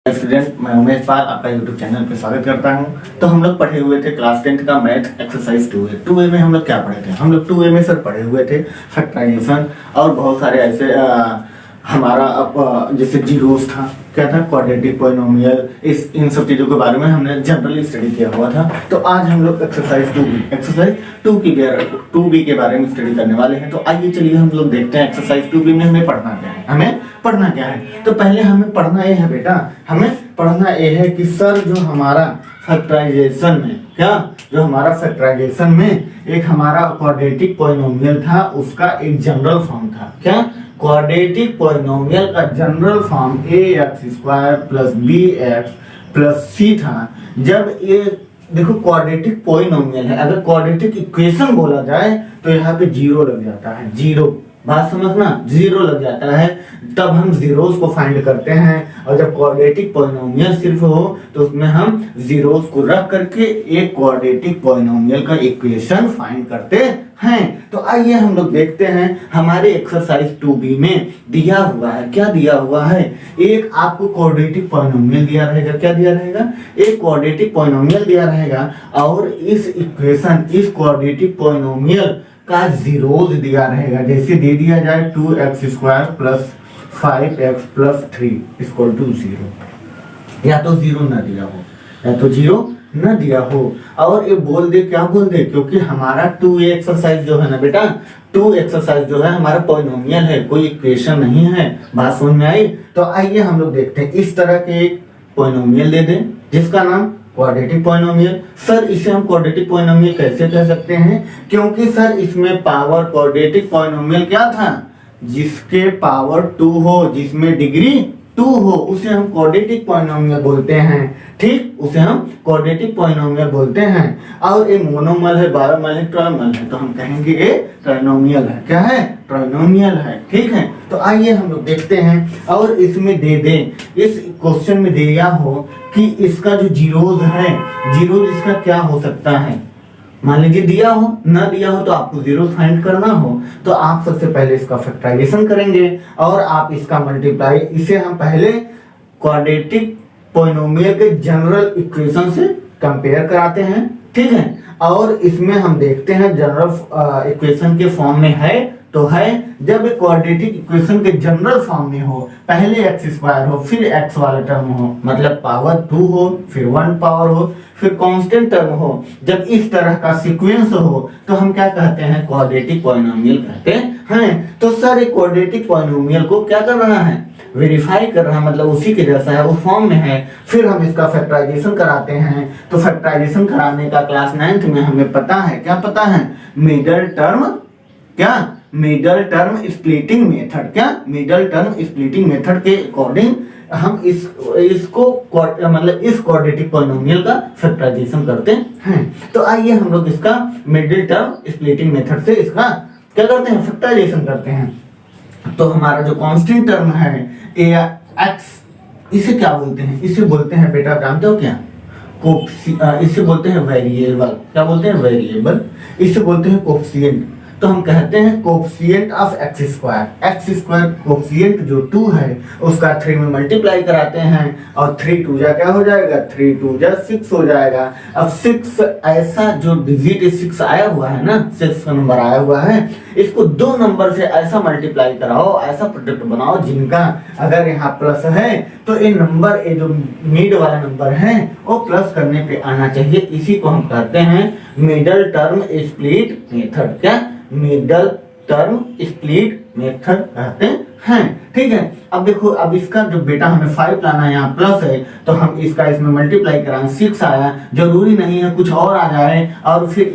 Student, मैं उमेश पाल आपका YouTube channel पे स्वागत करता हूं। तो हम लोग पढ़े हुए थे क्लास 10 का मैथ एक्सरसाइज 2A में हम लोग क्या पढ़े थे? हम लोग 2A में सर पढ़े हुए थे फैक्टराइजेशन और बहुत सारे ऐसे हमारा जैसे जीरोस था, क्या था, क्वाड्रेटिक पॉलिनोमियल, इन सब चीज़ों के बारे में हमने जनरली स्टडी किया हुआ था। तो आज हम लोग एक्सरसाइज 2B के बारे में स्टडी करने वाले हैं। तो आइए चलिए हम लोग देखते हैं एक्सरसाइज 2B में हमें पढ़ना क्या है। पढ़ना क्या है? तो पहले हमें पढ़ना ये है बेटा, हमें पढ़ना ये है कि सर जो हमारा फैक्टराइजेशन में एक हमारा क्वाड्रेटिक पॉलिनोमियल था, उसका एक जनरल फॉर्म था। क्या? क्वाड्रेटिक पॉलिनोमियल का general form ax² + bx + c था। जब ये देखो क्वाड्रेटिक पॉलिनोमियल है, अगर क्वाड्रेटिक इक्वेशन बोला जाए तो यहाँ पे जीरो लग जाता है। जीरो, बात समझना, जीरो लग जाता है, तब हम जीरोस को फाइंड करते हैं। और जब क्वाड्रेटिक पॉलिनोमियल सिर्फ हो तो उसमें हम जीरोस को रख करके एक क्वाड्रेटिक पॉलिनोमियल का इक्वेशन फाइंड करते हैं। तो आइए हम लोग देखते हैं हमारे एक्सरसाइज 2B में दिया हुआ है। क्या दिया हुआ है? एक आपको क्वाड्रेटिक पॉलिनोमियल दिया रहेगा। क्या दिया रहेगा? एक क्वाड्रेटिक पॉलिनोमियल दिया रहेगा और इस क्वाड्रेटिक पॉलिनोमियल का जीरोस दिया रहेगा। जैसे दे दिया जाए 2x² + 5x + 3 = 0, या तो जीरो ना दिया हो और ये बोल दे, क्या बोल दे, क्योंकि हमारा 2A एक्सरसाइज जो है ना बेटा, 2 एक्सरसाइज जो है हमारा पॉलिनोमियल है, कोई इक्वेशन नहीं है। बात समझ में आई? तो आइए हम लोग देखते हैं। इस तरह के एक पॉलिनोमियल दे दें जिसका नाम क्वाड्रेटिक पॉलिनोमियल। सर इसे हम क्वाड्रेटिक पॉलिनोमियल कैसे कह सकते हैं? क्योंकि सर इसमें पावर, क्वाड्रेटिक पॉलिनोमियल क्या था? जिसके पावर 2 हो, जिसमें डिग्री 2 हो, उसे हम क्वाड्रेटिक पॉलिनोमियल बोलते हैं। ठीक, उसे हम क्वाड्रेटिक पॉलिनोमियल बोलते हैं। और ये मोनोमल है, बायोमल है, ट्राइमल है, तो हम कहेंगे ये ट्राइनोमियल है। क्या है? ट्राइनोमियल है। ठीक है, तो आइए हम लोग देखते हैं। और इसमें दे दें, इस क्वेश्चन में दिया हो कि इसका जो जीरोस है, जीरोस इसका क्या हो सकता है। मान लीजिए दिया हो, ना दिया हो तो आपको जीरो फाइंड करना हो तो आप सबसे पहले इसका फैक्टराइजेशन करेंगे और आप इसका मल्टीप्लाई, इसे हम पहले क्वाड्रेटिक पॉलिनोमियल के जनरल इक्वेशन से कंपेयर कराते हैं। ठीक है, और इसमें हम देखते हैं जनरल इक्वेशन के फॉर्म में है तो है। जब क्वाड्रेटिक इक्वेशन के जनरल फॉर्म में हो, पहले x² हो, फिर x वाला टर्म हो, मतलब पावर 2 हो, फिर 1 पावर हो, फिर कांस्टेंट टर्म हो, जब इस तरह का सीक्वेंस हो तो हम क्या कहते हैं? क्वाड्रेटिक पॉलिनोमियल कहते हैं। तो सर एक क्वाड्रेटिक पॉलिनोमियल को क्या कर रहा है? वेरीफाई कर रहा है, मतलब उसी के जैसा है, उस फॉर्म में है। फिर हम इसका फैक्टराइजेशन कराते हैं। तो फैक्टराइजेशन कराने का क्लास 9th में हमें पता है। क्या पता है? Middle term splitting method. क्या? मिडल टर्म स्प्लिटिंग मेथड के अकॉर्डिंग हम इसको मतलब इस क्वाड्रेटिक पॉलिनोमियल का फैक्टराइजेशन करते हैं। तो आइए हम लोग इसका मिडिल टर्म स्प्लिटिंग मेथड से इसका क्या करते हैं? फैक्टराइजेशन करते हैं। तो हमारा जो कांस्टेंट टर्म है x, इसे क्या बोलते हैं? इसे बोलते हैं बेटा, जानते हो क्या? इसे बोलते हैं वेरिएबल। क्या बोलते हैं? वेरिएबल। इसे बोलते हैं कोफिशिएंट। तो हम कहते हैं कोफिशिएंट ऑफ x² कोफिशिएंट जो 2 है उसका 3 में मल्टीप्लाई कराते हैं और 3 2 जा क्या हो जाएगा? 3 2 जा 6 हो जाएगा। अब 6 ऐसा जो डिजिट 6 आया हुआ है ना, 6 का नंबर आया हुआ है, इसको 2 नंबर से ऐसा मल्टीप्लाई कराओ, ऐसा प्रोडक्ट बनाओ जिनका अगर यहाँ प्लस है तो ये नंबर, ये जो मिड वाला नंबर है वो प्लस करने पे आना चाहिए। इसी को हम कहते हैं मिडल टर्म स्प्लिट मेथड। क्या? मिडल टर्म स्प्लिट मेथड कहते हैं। ठीक है, अब देखो, अब इसका जो बेटा हमें 5 लाना है, यहाँ प्लस है तो हम इसका इसमें मल्टीप्लाई कराएं, 6 आया, जरूरी नहीं है कुछ और आ जाए। और फिर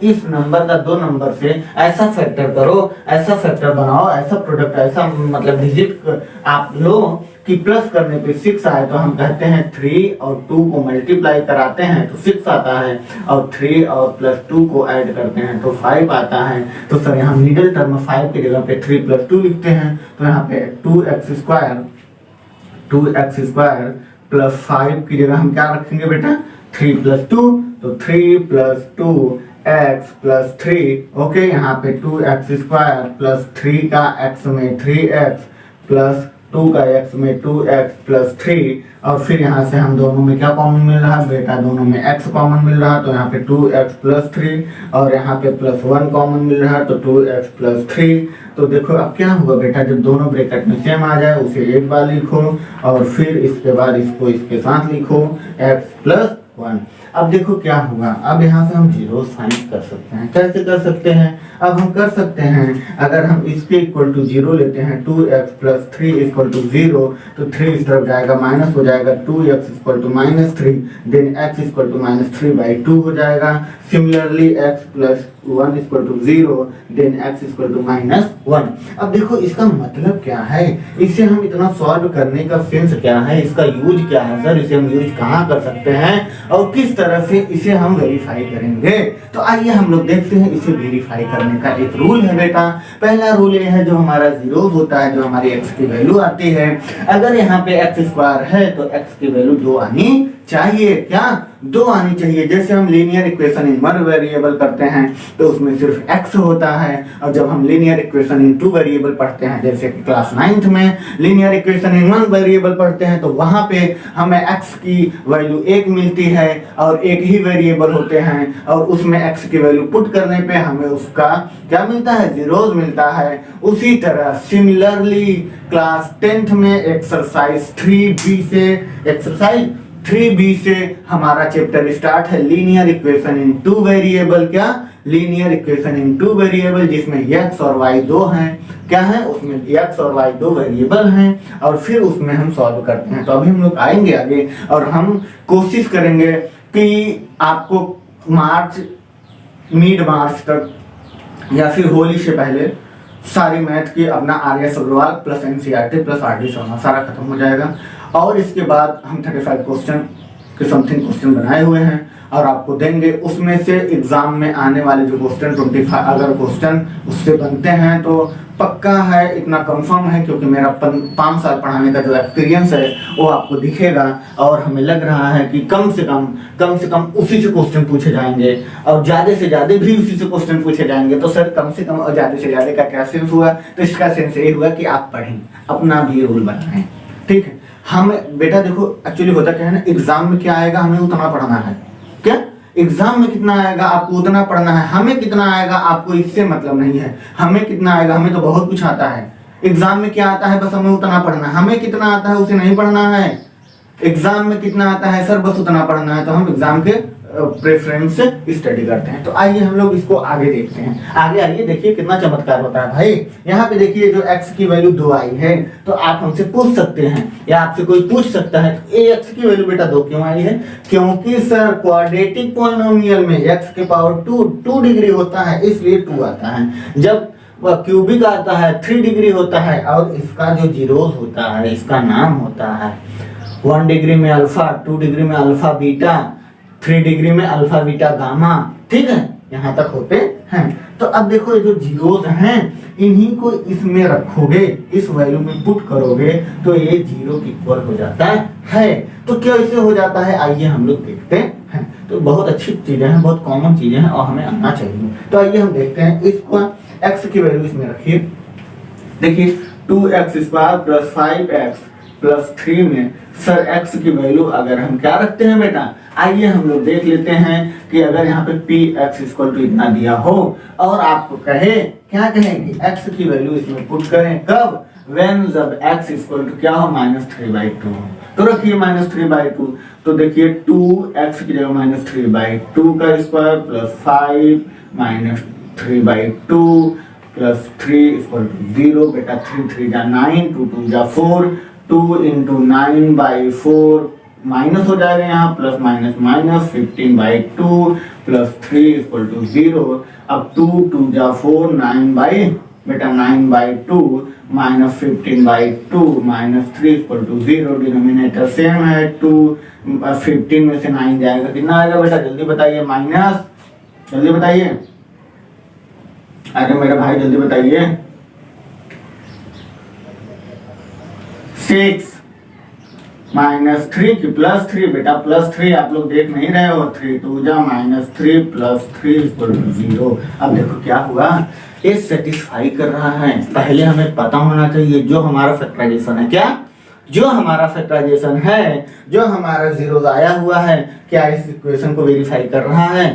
इस नंबर का 2 नंबर से ऐसा फैक्टर करो, ऐसा फैक्टर बनाओ, ऐसा प्रोडक्ट, ऐसा मतलब डिजिट आप लो कि प्लस करने पे 6 आए। तो हम कहते हैं 3 और 2 को मल्टीप्लाई कराते हैं तो 6 आता है, और 3 और +2 को ऐड करते हैं तो 5 आता है। तो सर यहाँ मिडिल टर्म 5 की जगह पे 3 + 2 लिखते हैं। तो यहाँ पे 2x² + 5 की जगह हम क्या रखेंगे बेटा? 3 + 2, तो 3 + 2 x + 3। ओके, यहाँ पे 2x² + 3 का x में 3x + 2 का x में 2x प्लस 3 और फिर यहाँ से हम दोनों में क्या कॉमन मिल रहा है बेटा, दोनों में x कॉमन मिल रहा है तो यहाँ पे 2x प्लस 3 और यहाँ पे प्लस 1 कॉमन मिल रहा है तो 2x प्लस 3। तो देखो अब क्या हुआ बेटा, जब दोनों ब्रैकेट में सेम आ जाए उसे एक बार लिखो और फिर इसके बाद इसको इसके साथ लिखो x प्लस 1। अब देखो क्या होगा, अब यहाँ से हम जीरो फाइंड कर सकते हैं। कैसे कर सकते हैं, अब हम कर सकते हैं अगर हम इसके इक्वल टू 0 लेते हैं 2x प्लस 3 इक्वल टू 0 तो 3 इस तरफ जाएगा माइनस हो जाएगा 2x equal to minus 3 then x equal to minus 3/2 हो जाएगा। Similarly x plus 1 equal to 0 then x equal to minus 1। अब देखो इसका मतलब क्या है, इसे हम इतना सॉल्व करने का सेंस क्या है, इसका यूज क्या है सर, इसे हम यूज कहाँ कर सकते हैं और किस तरह से इसे हम वेरीफाई करेंगे। तो आइए हम लोग देखते हैं इसे वेरीफाई करने का एक रूल है बेटा। पहला रूल ये है जो हमारा जीरो होता है, जो हमारी x की वैल्यू आती है, अगर यहाँ पे x स्क्वायर है तो x की वैल्यू 2 आनी चाहिए। क्या 2 आनी चाहिए। जैसे हम linear equation in one variable करते हैं तो उसमें सिर्फ x होता है, और जब हम linear equation in two variable पढ़ते हैं जैसे कि क्लास 9th में linear equation in one variable पढ़ते हैं तो वहां पे हमें x की वैल्यू 1 मिलती है और एक ही वेरिएबल होते हैं और उसमें x की वैल्यू पुट करने पे हमें उसका क्या मिलता है, जीरोस मिलता है। उसी तरह सिमिलरली क्लास 10th में एक्सरसाइज 3b से हमारा चैप्टर स्टार्ट है linear equation in two variable. क्या linear equation in two variable, जिसमें x और y दो हैं। क्या है उसमें x और y दो वेरिएबल हैं और फिर उसमें हम सॉल्व करते हैं। तो अभी हम लोग आएंगे आगे और हम कोशिश करेंगे कि आपको मिड मार्च तक या फिर होली से पहले सारी मैथ की अपना RS Aggarwal plus NCERT plus RD Sharma सारा खत्म हो जाएगा। और इसके बाद हम 35 क्वेश्चन के समथिंग क्वेश्चन बनाए हुए हैं और आपको देंगे। उसमें से एग्जाम में आने वाले जो क्वेश्चन 25 अगर क्वेश्चन उससे बनते हैं तो पक्का है, इतना कंफर्म है क्योंकि मेरा 5 साल पढ़ाने का जो एक्सपीरियंस है वो आपको दिखेगा और हमें लग रहा है कि कम से कम उसी से क्वेश्चन पूछे जाएंगे और ज़्यादा से ज़्यादा भी उसी से क्वेश्चन पूछे जाएंगे। तो सर कम से कम और ज़्यादा से ज़्यादा का क्या सेंस हुआ, तो इसका सेंस ये हुआ कि आप पढ़ें, अपना भी रूल बनाएं। ठीक है, हम बेटा देखो एक्चुअली होता क्या है ना, एग्जाम में क्या आएगा हमें उतना पढ़ना है। क्या एग्जाम में कितना आएगा आपको उतना पढ़ना है, हमें कितना आएगा आपको इससे मतलब नहीं है। हमें कितना आएगा, हमें तो बहुत कुछ आता है। एग्जाम में क्या आता है, बस हमें उतना पढ़ना है। हमें कितना आता है उसे नहीं पढ़ना है। एग्जाम में कितना आता है सर, बस उतना पढ़ना है। तो हम एग्जाम के प्रेफरेंस से स्टडी करते हैं। तो आइए हम लोग इसको आगे देखते हैं। आगे आइए देखिए कितना चमत्कार होता है भाई। यहाँ पे देखिए जो x की वैल्यू 2 आई है तो आप हमसे पूछ सकते हैं या आपसे कोई पूछ सकता है x की वैल्यू बेटा 2 क्यों आई है, क्योंकि सर क्वाड्रेटिक पॉलिनोमियल में x के पावर 2 डिग्री होता है इसलिए 2 आता है। जब क्यूबिक आता है 3 डिग्री होता है और इसका जो जीरोस होता है इसका नाम होता है 1 डिग्री में अल्फा, 2 डिग्री में अल्फा बीटा, 3 डिग्री में अल्फा बीटा गामा। ठीक है, यहाँ तक होते हैं। तो अब देखो ये जो जीरोस हैं इन्हीं को इसमें रखोगे, इस वैल्यू में पुट करोगे तो ये जीरो की इक्वल हो जाता है। तो क्या इसे हो जाता है, आइए हम लोग देखते हैं। तो बहुत अच्छी चीजें हैं, बहुत कॉमन चीजें हैं और हमें आना चाहिए। तो आइए हम देखते हैं। इसको x की वैल्यू इसमें रखिए, देखिए 2x square plus 5x plus 3 में सर x की वैल्यू अगर हम क्या रखते हैं बेटा, आइए हम लोग देख लेते हैं कि अगर यहाँ पे px इक्वल टू इतना दिया हो और आपको कहे क्या कहें कि x की वैल्यू इसमें पुट करें, कब, when जब x इक्वल टू क्या हो -3/2 तो रखिए -3/2। तो देखिए 2x की जगह -3/2 का square plus 5 -3/2 plus 3 equal to 0। बेटा 3 3 जा 9, 2 2 जा 4, 2 into 9/4 माइनस हो जाएगा यहाँ plus minus minus 15/2 plus 3 equal to 0। अब 2 2 जा 4, 9/2 minus 15/2 minus 3 equal to 0। Denominator same है 2, 15 में से 9 जाएगा कितना आएगा बेटा जल्दी बताइए, माइनस, जल्दी बताइए, अरे मेरे भाई जल्दी बताइए, 6। -3 की +3 बेटा +3 आप लोग देख नहीं रहे हो, 3 2 जा -3 +3 0। अब देखो क्या हुआ, ये सेटिस्फाई कर रहा है। पहले हमें पता होना चाहिए जो हमारा फैक्टराइजेशन है, क्या जो हमारा फैक्टराइजेशन है, जो हमारा जीरो आया हुआ है, क्या इस इक्वेशन को वेरीफाई कर रहा है?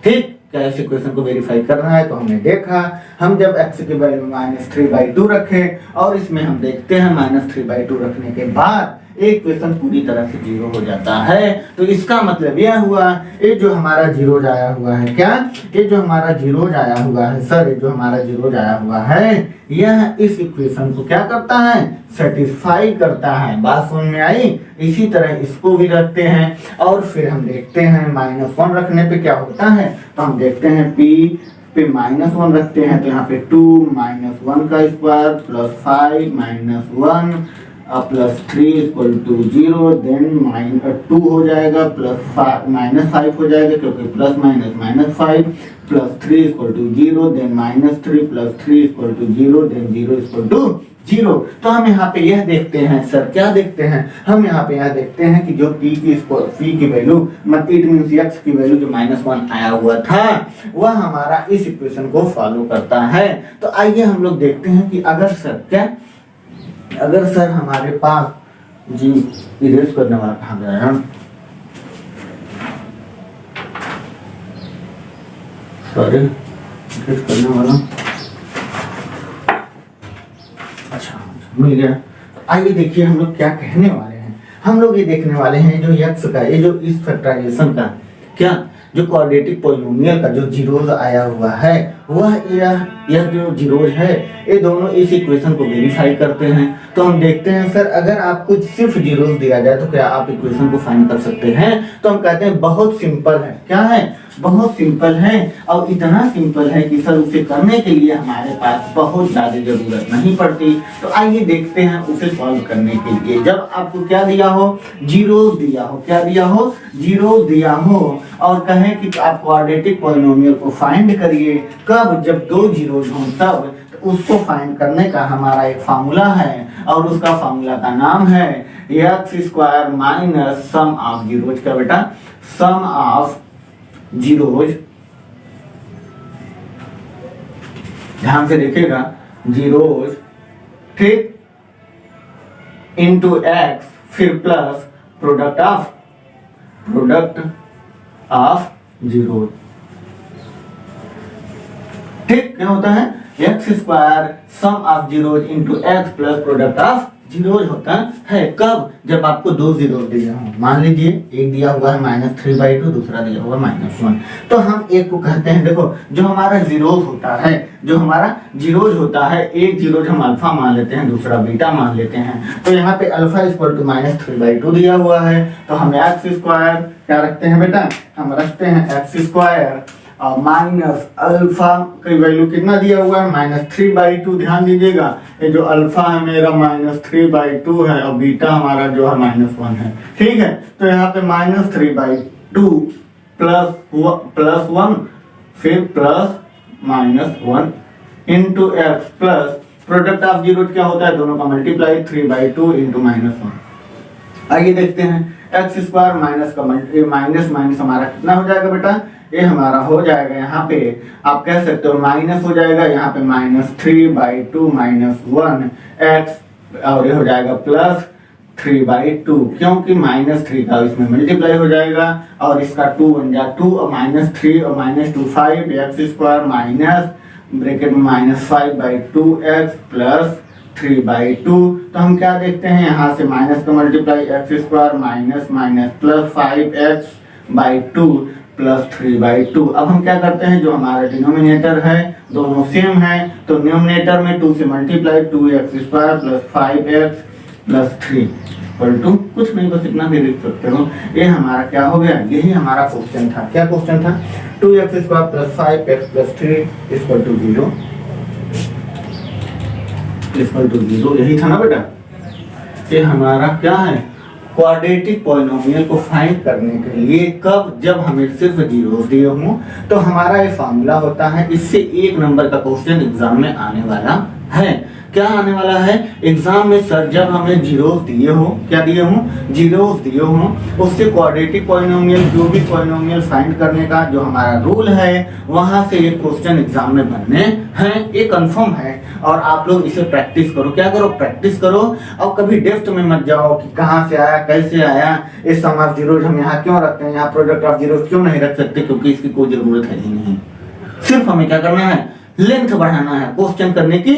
ठीक, क्या इस इक्वेशन को वेरीफाई कर रहा है? तो हमने देखा, हम जब x की वैल्यू -3/2 रखे और इसमें हम देखते हैं -3/2 रखने के बाद एक इक्वेशन पूरी तरह से जीरो हो जाता है। तो इसका मतलब यह हुआ, ये जो हमारा जीरो आया हुआ है, क्या ये जो हमारा जीरो आया हुआ है सर, ये जो हमारा जीरो आया हुआ है, यह इस इक्वेशन को क्या करता है? सेटिस्फाई करता है। बात समझ में आई? इसी तरह इसको भी रखते हैं और फिर हम देखते हैं -1 रखने पे क्या होता है। तो हम देखते हैं p पे -1 रखते हैं तो यहाँ पे 2 -1 का स्क्वायर प्लस 5 -1 +3 = 0, देन -2 हो जाएगा -5 हो जाएगा क्योंकि प्लस -5 +3 = 0, देन -3 +3 = 0, देन 0 = 0। तो हम यहाँ पे यह देखते हैं सर, क्या देखते हैं हम यहाँ पे यह देखते हैं कि जो p की वैल्यू मतलब इट मींस x की वैल्यू जो -1 आया हुआ था वह हमारा इस इक्वेशन को फॉलो करता है। तो आइए हम लोग देखते हैं कि अगर सर हमारे पास जी इरेज करने वाला कहाँ गया है, सॉरी इरेज करने वाला, अच्छा मिल गया। आइए देखिए हम लोग क्या कहने वाले हैं। हम लोग ये देखने वाले हैं जो x का, ये जो इस फैक्टराइजेशन का क्या जो क्वाड्रेटिक पॉलिनोमियल का जो जीरोज आया हुआ है वह यह जो जीरोज है ये दोनों इस इक्वेशन को वेरीफाई करते हैं। तो हम देखते हैं सर अगर आपको सिर्फ जीरोज दिया जाए तो क्या आप इक्वेशन को फाइंड कर सकते हैं? तो हम कहते हैं बहुत सिंपल है। क्या है? बहुत सिंपल है। और इतना सिंपल है कि सर उसे करने के लिए हमारे पास बहुत ज़्यादा जरूरत नहीं पड़ती। तो आइए देखते हैं उसे सॉल्व करने के लिए। जब आपको क्या दिया हो? जीरोज दिया हो। क्या दिया हो? जीरोज दिया हो और कहें कि आप क्वाड्रेटिक पॉलिनोमियल को फाइंड करिए। कब? जब दो जीरोज हों तब। तो उसको फाइंड करने का हमारा एक फार्मूला है और उसका फार्मूला का नाम है x² minus sum of zeros. का बेटा? सम ऑफ जीरोज, ध्यान से देखिएगा, जीरोज ठीक इनटू x फिर प्लस प्रोडक्ट ऑफ जीरोज। ठीक, क्या होता है? x² sum of zeros into x plus product of zeros होता है। कब? जब आपको दो जीरो दिया हो। मान लीजिए एक दिया हुआ है -3/2, दूसरा दिया हुआ -1। तो हम एक को कहते हैं, देखो जो हमारा जीरोज होता है, जो हमारा जीरोज होता है, एक जीरोज हम अल्फा मान लेते हैं, दूसरा बीटा मान लेते हैं। तो यहाँ पे अल्फा = -3/2 दिया हुआ है तो हम x² क्या रखते हैं बेटा? हम रखते हैं x² और माइनस अल्फा की वैल्यू कितना दिया हुआ है? -3/2। ध्यान दीजिएगा ये जो अल्फा है मेरा -3/2 है और बीटा हमारा जो है -1 है। ठीक है, तो यहाँ पे -3/2 प्लस 1 फिर plus -1 into x plus product of zero क्या होता है? दोनों का मल्टीप्लाई 3/2 इंटू -1। आइए देखते हैं x² माइनस का माइनस हमारा कितना हो जाएगा बेटा? ये हमारा हो जाएगा, यहाँ पे आप कह सकते हो माइनस हो जाएगा, यहाँ पे -3/2 -1 x और ये हो जाएगा प्लस 3/2 क्योंकि -3 का इसमें मल्टीप्लाई हो जाएगा और इसका 2 बन जाए 2 और -3 और -2 5 x² माइनस ब्रैकेट में -5/2x प्लस 3/2। तो हम क्या देखते हैं यहाँ से माइनस का multiply x² minus plus 5x/2 plus 3/2। अब हम क्या करते हैं, जो हमारा डिनोमिनेटर है दोनों सेम है तो न्यूमरेटर में 2 से multiply 2x² plus 5x plus 3 कुछ नहीं, बस इतना भी लिख सकते हो। ये हमारा क्या हो गया? यही हमारा क्वेश्चन था। क्या क्वेश्चन था? 2x² प्लस 5x प्लस 3 0 यही था ना बेटा? ये हमारा क्या है? क्वाड्रेटिक पॉलिनोमियल को फाइंड करने के लिए कब? जब हमें सिर्फ जीरोस दिए हों। तो हमारा ये फार्मूला होता है, इससे 1 नंबर का क्वेश्चन एग्जाम में आने वाला है। क्या आने वाला है एग्जाम में सर, जब हमें जीरोस दिए हो, क्या दिए हो, जीरोस दिए हो, उससे quadratic polynomial, cubic polynomial find करने का जो हमारा रूल है, वहां से ये क्वेश्चन एग्जाम में बनने हैं, ये कंफर्म है। और आप लोग इसे प्रैक्टिस करो, क्या करो, प्रैक्टिस करो। और कभी डेप्थ में मत जाओ कि कहाँ से आया, कैसे आया, इस सम ऑफ जीरोस हम यहाँ क्यों रखते हैं, यहाँ प्रोडक्ट ऑफ जीरोस क्यों नहीं रख सकते, क्योंकि इसकी कोई जरूरत है ही नहीं। सिर्फ हमें क्या करना है, लेंथ बढ़ाना है, क्वेश्चन करने की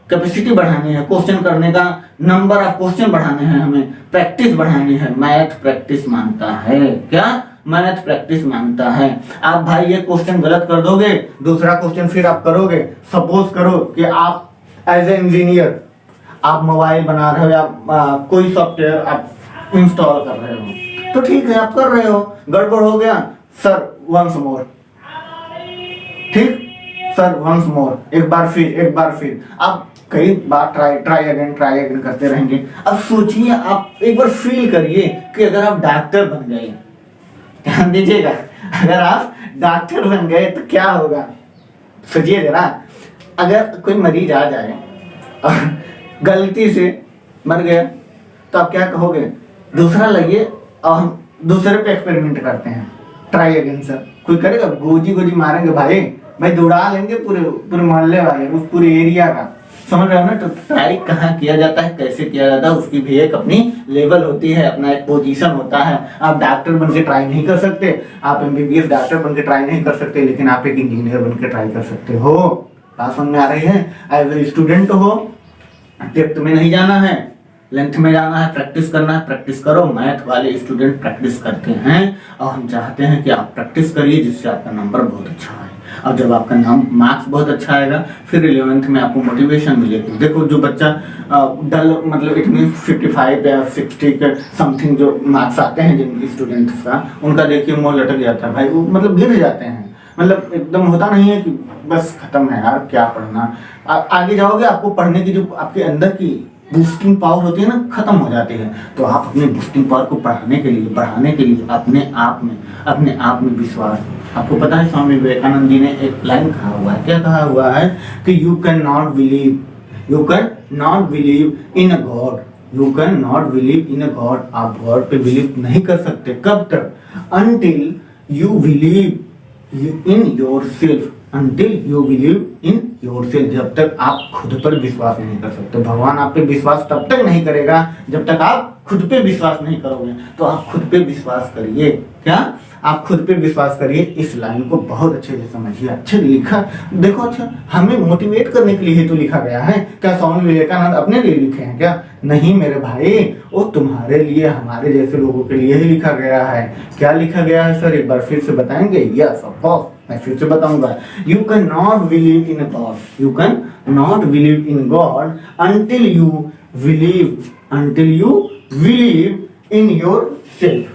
कैपेसिटी बढ़ानी है, क्वेश्चन करने का नंबर ऑफ क्वेश्चन बढ़ाने हैं, हमें प्रैक्टिस बढ़ानी है। मैथ प्रैक्टिस मांगता है, क्या मैथ प्रैक्टिस मांगता है। आप भाई ये क्वेश्चन गलत कर दोगे, दूसरा क्वेश्चन फिर आप करोगे। सपोज करो कि आप एज ए इंजीनियर आप मोबाइल बना रहे हो या कोई सॉफ्टवेयर आप इंस्टॉल कर रहे हो, तो ठीक है आप कर रहे हो, गड़बड़ हो गया, सर वंस मोर, ठीक, सर वंस मोर, एक बार फिर आप कई बार ट्राई अगेन करते रहेंगे। अब सोचिए, आप एक बार फील करिए कि अगर आप डॉक्टर बन गए, ध्यान दीजिएगा, अगर आप डॉक्टर बन गए तो क्या होगा, सोचिए जरा। अगर कोई मरीज आ जाए और गलती से मर गया तो आप क्या कहोगे, दूसरा लाइए और हम दूसरे पे एक्सपेरिमेंट करते हैं, ट्राई अगेन सर। कोई करेगा, गोजी मारेंगे भाई दौड़ा लेंगे पूरे मोहल्ले वाले, उस पूरे एरिया का, समझ रहे हो ना। तो ट्राई कहाँ किया जाता है, कैसे किया जाता है, उसकी भी एक अपनी लेवल होती है, अपना एक पोजीशन होता है। आप डॉक्टर बन के ट्राई नहीं कर सकते, आप एमबीबीएस डॉक्टर बन के ट्राई नहीं कर सकते, लेकिन आप एक इंजीनियर बन के ट्राई कर सकते हो। बात समझ में आ रही है। एज ए स्टूडेंट हो, डेप्थ में नहीं जाना है, लेंथ में जाना है, प्रैक्टिस करना है, प्रैक्टिस करो। मैथ वाले स्टूडेंट प्रैक्टिस करते हैं और हम चाहते हैं कि आप प्रैक्टिस करिए, जिससे आपका नंबर बहुत अच्छा आए। और जब आपका मार्क्स बहुत अच्छा आएगा, फिर 11th में आपको मोटिवेशन मिलेगी। देखो जो बच्चा डल, मतलब इट मीन 55 या 60 के समथिंग जो मार्क्स आते हैं जिन स्टूडेंट्स का, उनका देखिए मुंह लटक जाता है भाई, वो मतलब गिर जाते हैं, मतलब एकदम होता नहीं है कि बस खत्म है यार क्या पढ़ना। आगे जाओगे, आपको पढ़ने की जो आपके अंदर की बूस्टिंग पावर होती है ना, खत्म हो जाती है। तो आप अपने बूस्टिंग पावर को बढ़ाने के लिए अपने आप में विश्वास। आपको पता है स्वामी विवेकानंद जी ने एक लाइन कहा हुआ है, क्या कहा हुआ है कि you can not believe in a God, you can not believe in a God. आप गॉड पे बिलीव नहीं कर सकते, कब तक, until you believe in yourself, until you believe in yourself. जब तक आप खुद पर विश्वास नहीं कर सकते। भगवान आप पे विश्वास तब तक नहीं करेगा जब तक आप खुद पे विश्वास नहीं करोगे। तो आप खुद पे विश्वास करिए, क्या आप खुद पे विश्वास करिए। इस लाइन को बहुत अच्छे से समझिए, अच्छे लिखा, देखो अच्छा, हमें मोटिवेट करने के लिए ही तो लिखा गया है। क्या स्वामी विवेकानंद अपने लिए लिखे हैं क्या? नहीं मेरे भाई, वो तुम्हारे लिए, हमारे जैसे लोगों के लिए ही लिखा गया है। क्या लिखा गया है सर, एक बार फिर से बताएंगे? यस ऑफ कोर्स, मैं फिर से बताऊंगा। You can not believe in God, you can not believe in God until you believe in yourself,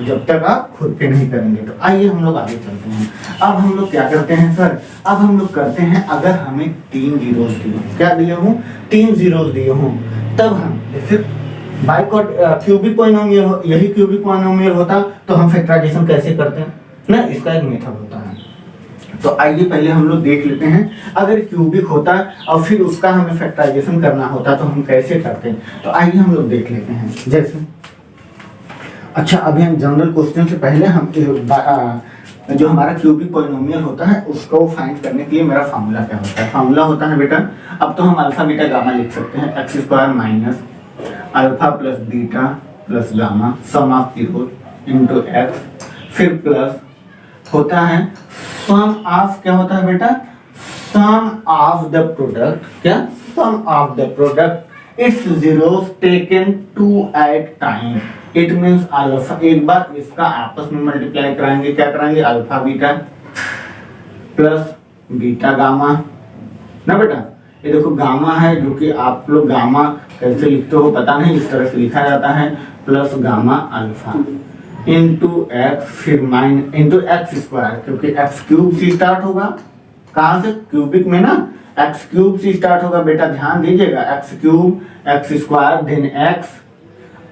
जब तक आप खुद पे नहीं करेंगे। तो आइए हम लोग आगे चलते हैं। अब हम लोग क्या करते हैं सर, अब हम लोग करते हैं, अगर हमें 3 जीरोस दिए, क्या दिए हों, 3 जीरोस दिए हों, तब हम जैसे बाइकॉट क्यूबिक पॉलिनोमियल हो, यही क्यूबिक पॉलिनोमियल होता तो हम फैक्टराइजेशन कैसे करते हैं ना, इसका एक मेथड होता है। तो आइए पहले हम लोग देख लेते हैं, अगर क्यूबिक होता और फिर उसका हमें फैक्टराइजेशन करना होता तो हम कैसे करते हैं। तो आइए हम लोग देख लेते हैं। जैसे अच्छा, अभी हम जनरल क्वेश्चन से पहले हम जो हमारा क्यूबिक पॉलिनोमियल होता है उसको फाइंड करने के लिए मेरा फार्मूला क्या होता है। फार्मूला होता है बेटा, अब तो हम अल्फा बीटा गामा लिख सकते हैं, x square minus alpha plus beta plus gamma sum of zeros into x, फिर प्लस होता है सम ऑफ, क्या होता है बेटा, सम ऑफ द प्रोडक्ट, क्या, sum of the product its zeros taken two at टाइम। इट मींस अल्फा, एक बार इसका आपस में मल्टीप्लाई कराएंगे, क्या कराएंगे, alpha beta plus beta gamma ना बेटा। ये देखो गामा है, जो कि आप लोग गामा कैसे लिखते हो पता नहीं, इस तरह से लिखा जाता है, plus gamma alpha into x, फिर माइन इंटू एक्स स्क्वायर, क्योंकि एक्स क्यूब से स्टार्ट होगा, कहाँ से, क्यूबिक में ना, एक्स क्यूब से स्टार्ट होगा बेटा, ध्यान दीजिएगा, x cube x square then x.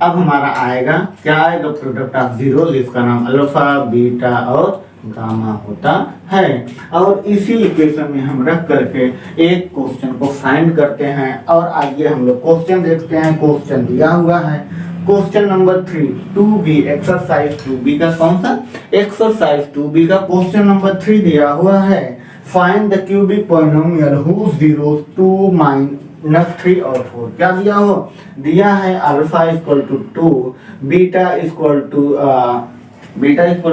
अब हमारा आएगा, क्या आएगा, प्रोडक्ट ऑफ जीरो, जिसका नाम अल्फा बीटा और गामा होता है। और इसी इक्वेशन में हम रख करके एक क्वेश्चन को फाइंड करते हैं। और आइए हम लोग क्वेश्चन देखते हैं। क्वेश्चन दिया हुआ है question number 3 2B exercise 2B का कौन सा एक्सरसाइज 2B का क्वेश्चन नंबर 3 दिया हुआ है। Find the cubic polynomial whose zeros 2 -3 और 4। क्या दिया हो दिया है alpha equal to 2 beta equal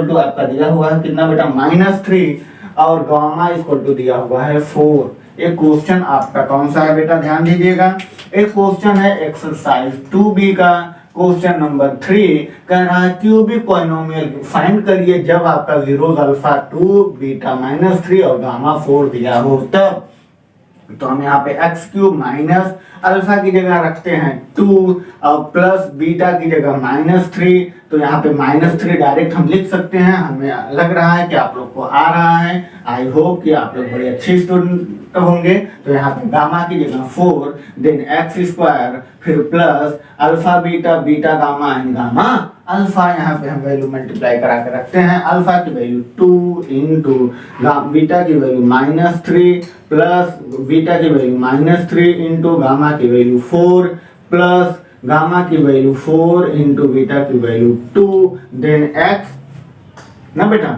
to आपका दिया हुआ है कितना बेटा -3 और गामा इक्वल टू दिया हुआ है 4। एक क्वेश्चन आपका कौन सा है बेटा ध्यान दीजिएगा। एक क्वेश्चन है एक्सरसाइज 2B का क्वेश्चन नंबर 3 कह रहा है क्यूबिक पॉलिनोमियल फाइंड करिए जब आपका जीरोस अल्फा 2 बीटा -3 और गामा 4 दिया हो तब। तो हम यहाँ पे एक्स क्यूब माइनस अल्फा की जगह रखते हैं 2 और प्लस बीटा की जगह -3। तो यहाँ पे -3 डायरेक्ट हम लिख सकते हैं। हमें लग रहा है कि आप लोग को आ रहा है। आई होप कि आप लोग बड़े अच्छे स्टूडेंट होंगे। तो यहाँ पे गामा की जगह 4 देन एक्स स्क्वायर फिर plus alpha beta beta gamma and gamma alpha. यहाँ पे हम वैल्यू मल्टीप्लाई करा के रखते हैं। अल्फा की वैल्यू 2 इंटू बीटा की वैल्यू -3 प्लस बीटा की वैल्यू -3 इंटू गामा की वैल्यू 4 प्लस गामा की वैल्यू 4 इंटू बीटा की वैल्यू 2 देन एक्स ना बेटा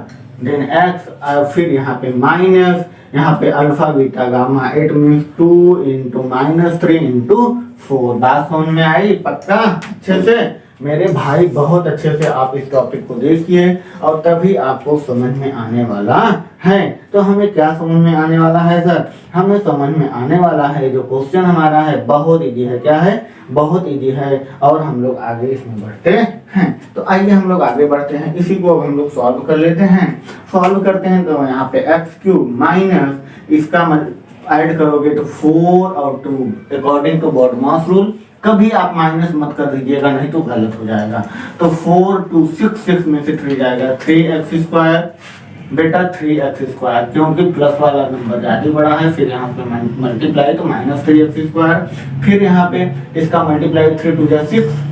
देन एक्स फिर यहाँ पे माइनस यहाँ पे alpha beta gamma it means 2 into -3 into 4। बात समझ में आई पक्का अच्छे से मेरे भाई बहुत अच्छे से आप इस टॉपिक को देखिए और तभी आपको समझ में आने वाला है। तो हमें क्या समझ में आने वाला है सर हमें समझ में आने वाला है जो क्वेश्चन हमारा है बहुत इजी है। क्या है बहुत इजी है और हम लोग आगे इसमें बढ़ते हैं। तो आइए हम लोग आगे बढ़ते हैं। इसी को अब हम लोग सॉल्व कर लेते हैं। सॉल्व करते हैं तो यहाँ पे एक्स क्यूब माइनस इसका ऐड करोगे तो 4 और 2 अकॉर्डिंग टू बॉडमास रूल। कभी आप माइनस मत कर दीजिएगा नहीं तो गलत हो जाएगा। तो 4 2 6 में से 3 जाएगा 3x स्क्वायर बेटा 3x स्क्वायर क्योंकि प्लस वाला नंबर ज्यादा बड़ा है। फिर यहाँ पे मल्टीप्लाई तो -3x स्क्वायर फिर यहाँ पे इसका मल्टीप्लाई 3 2 6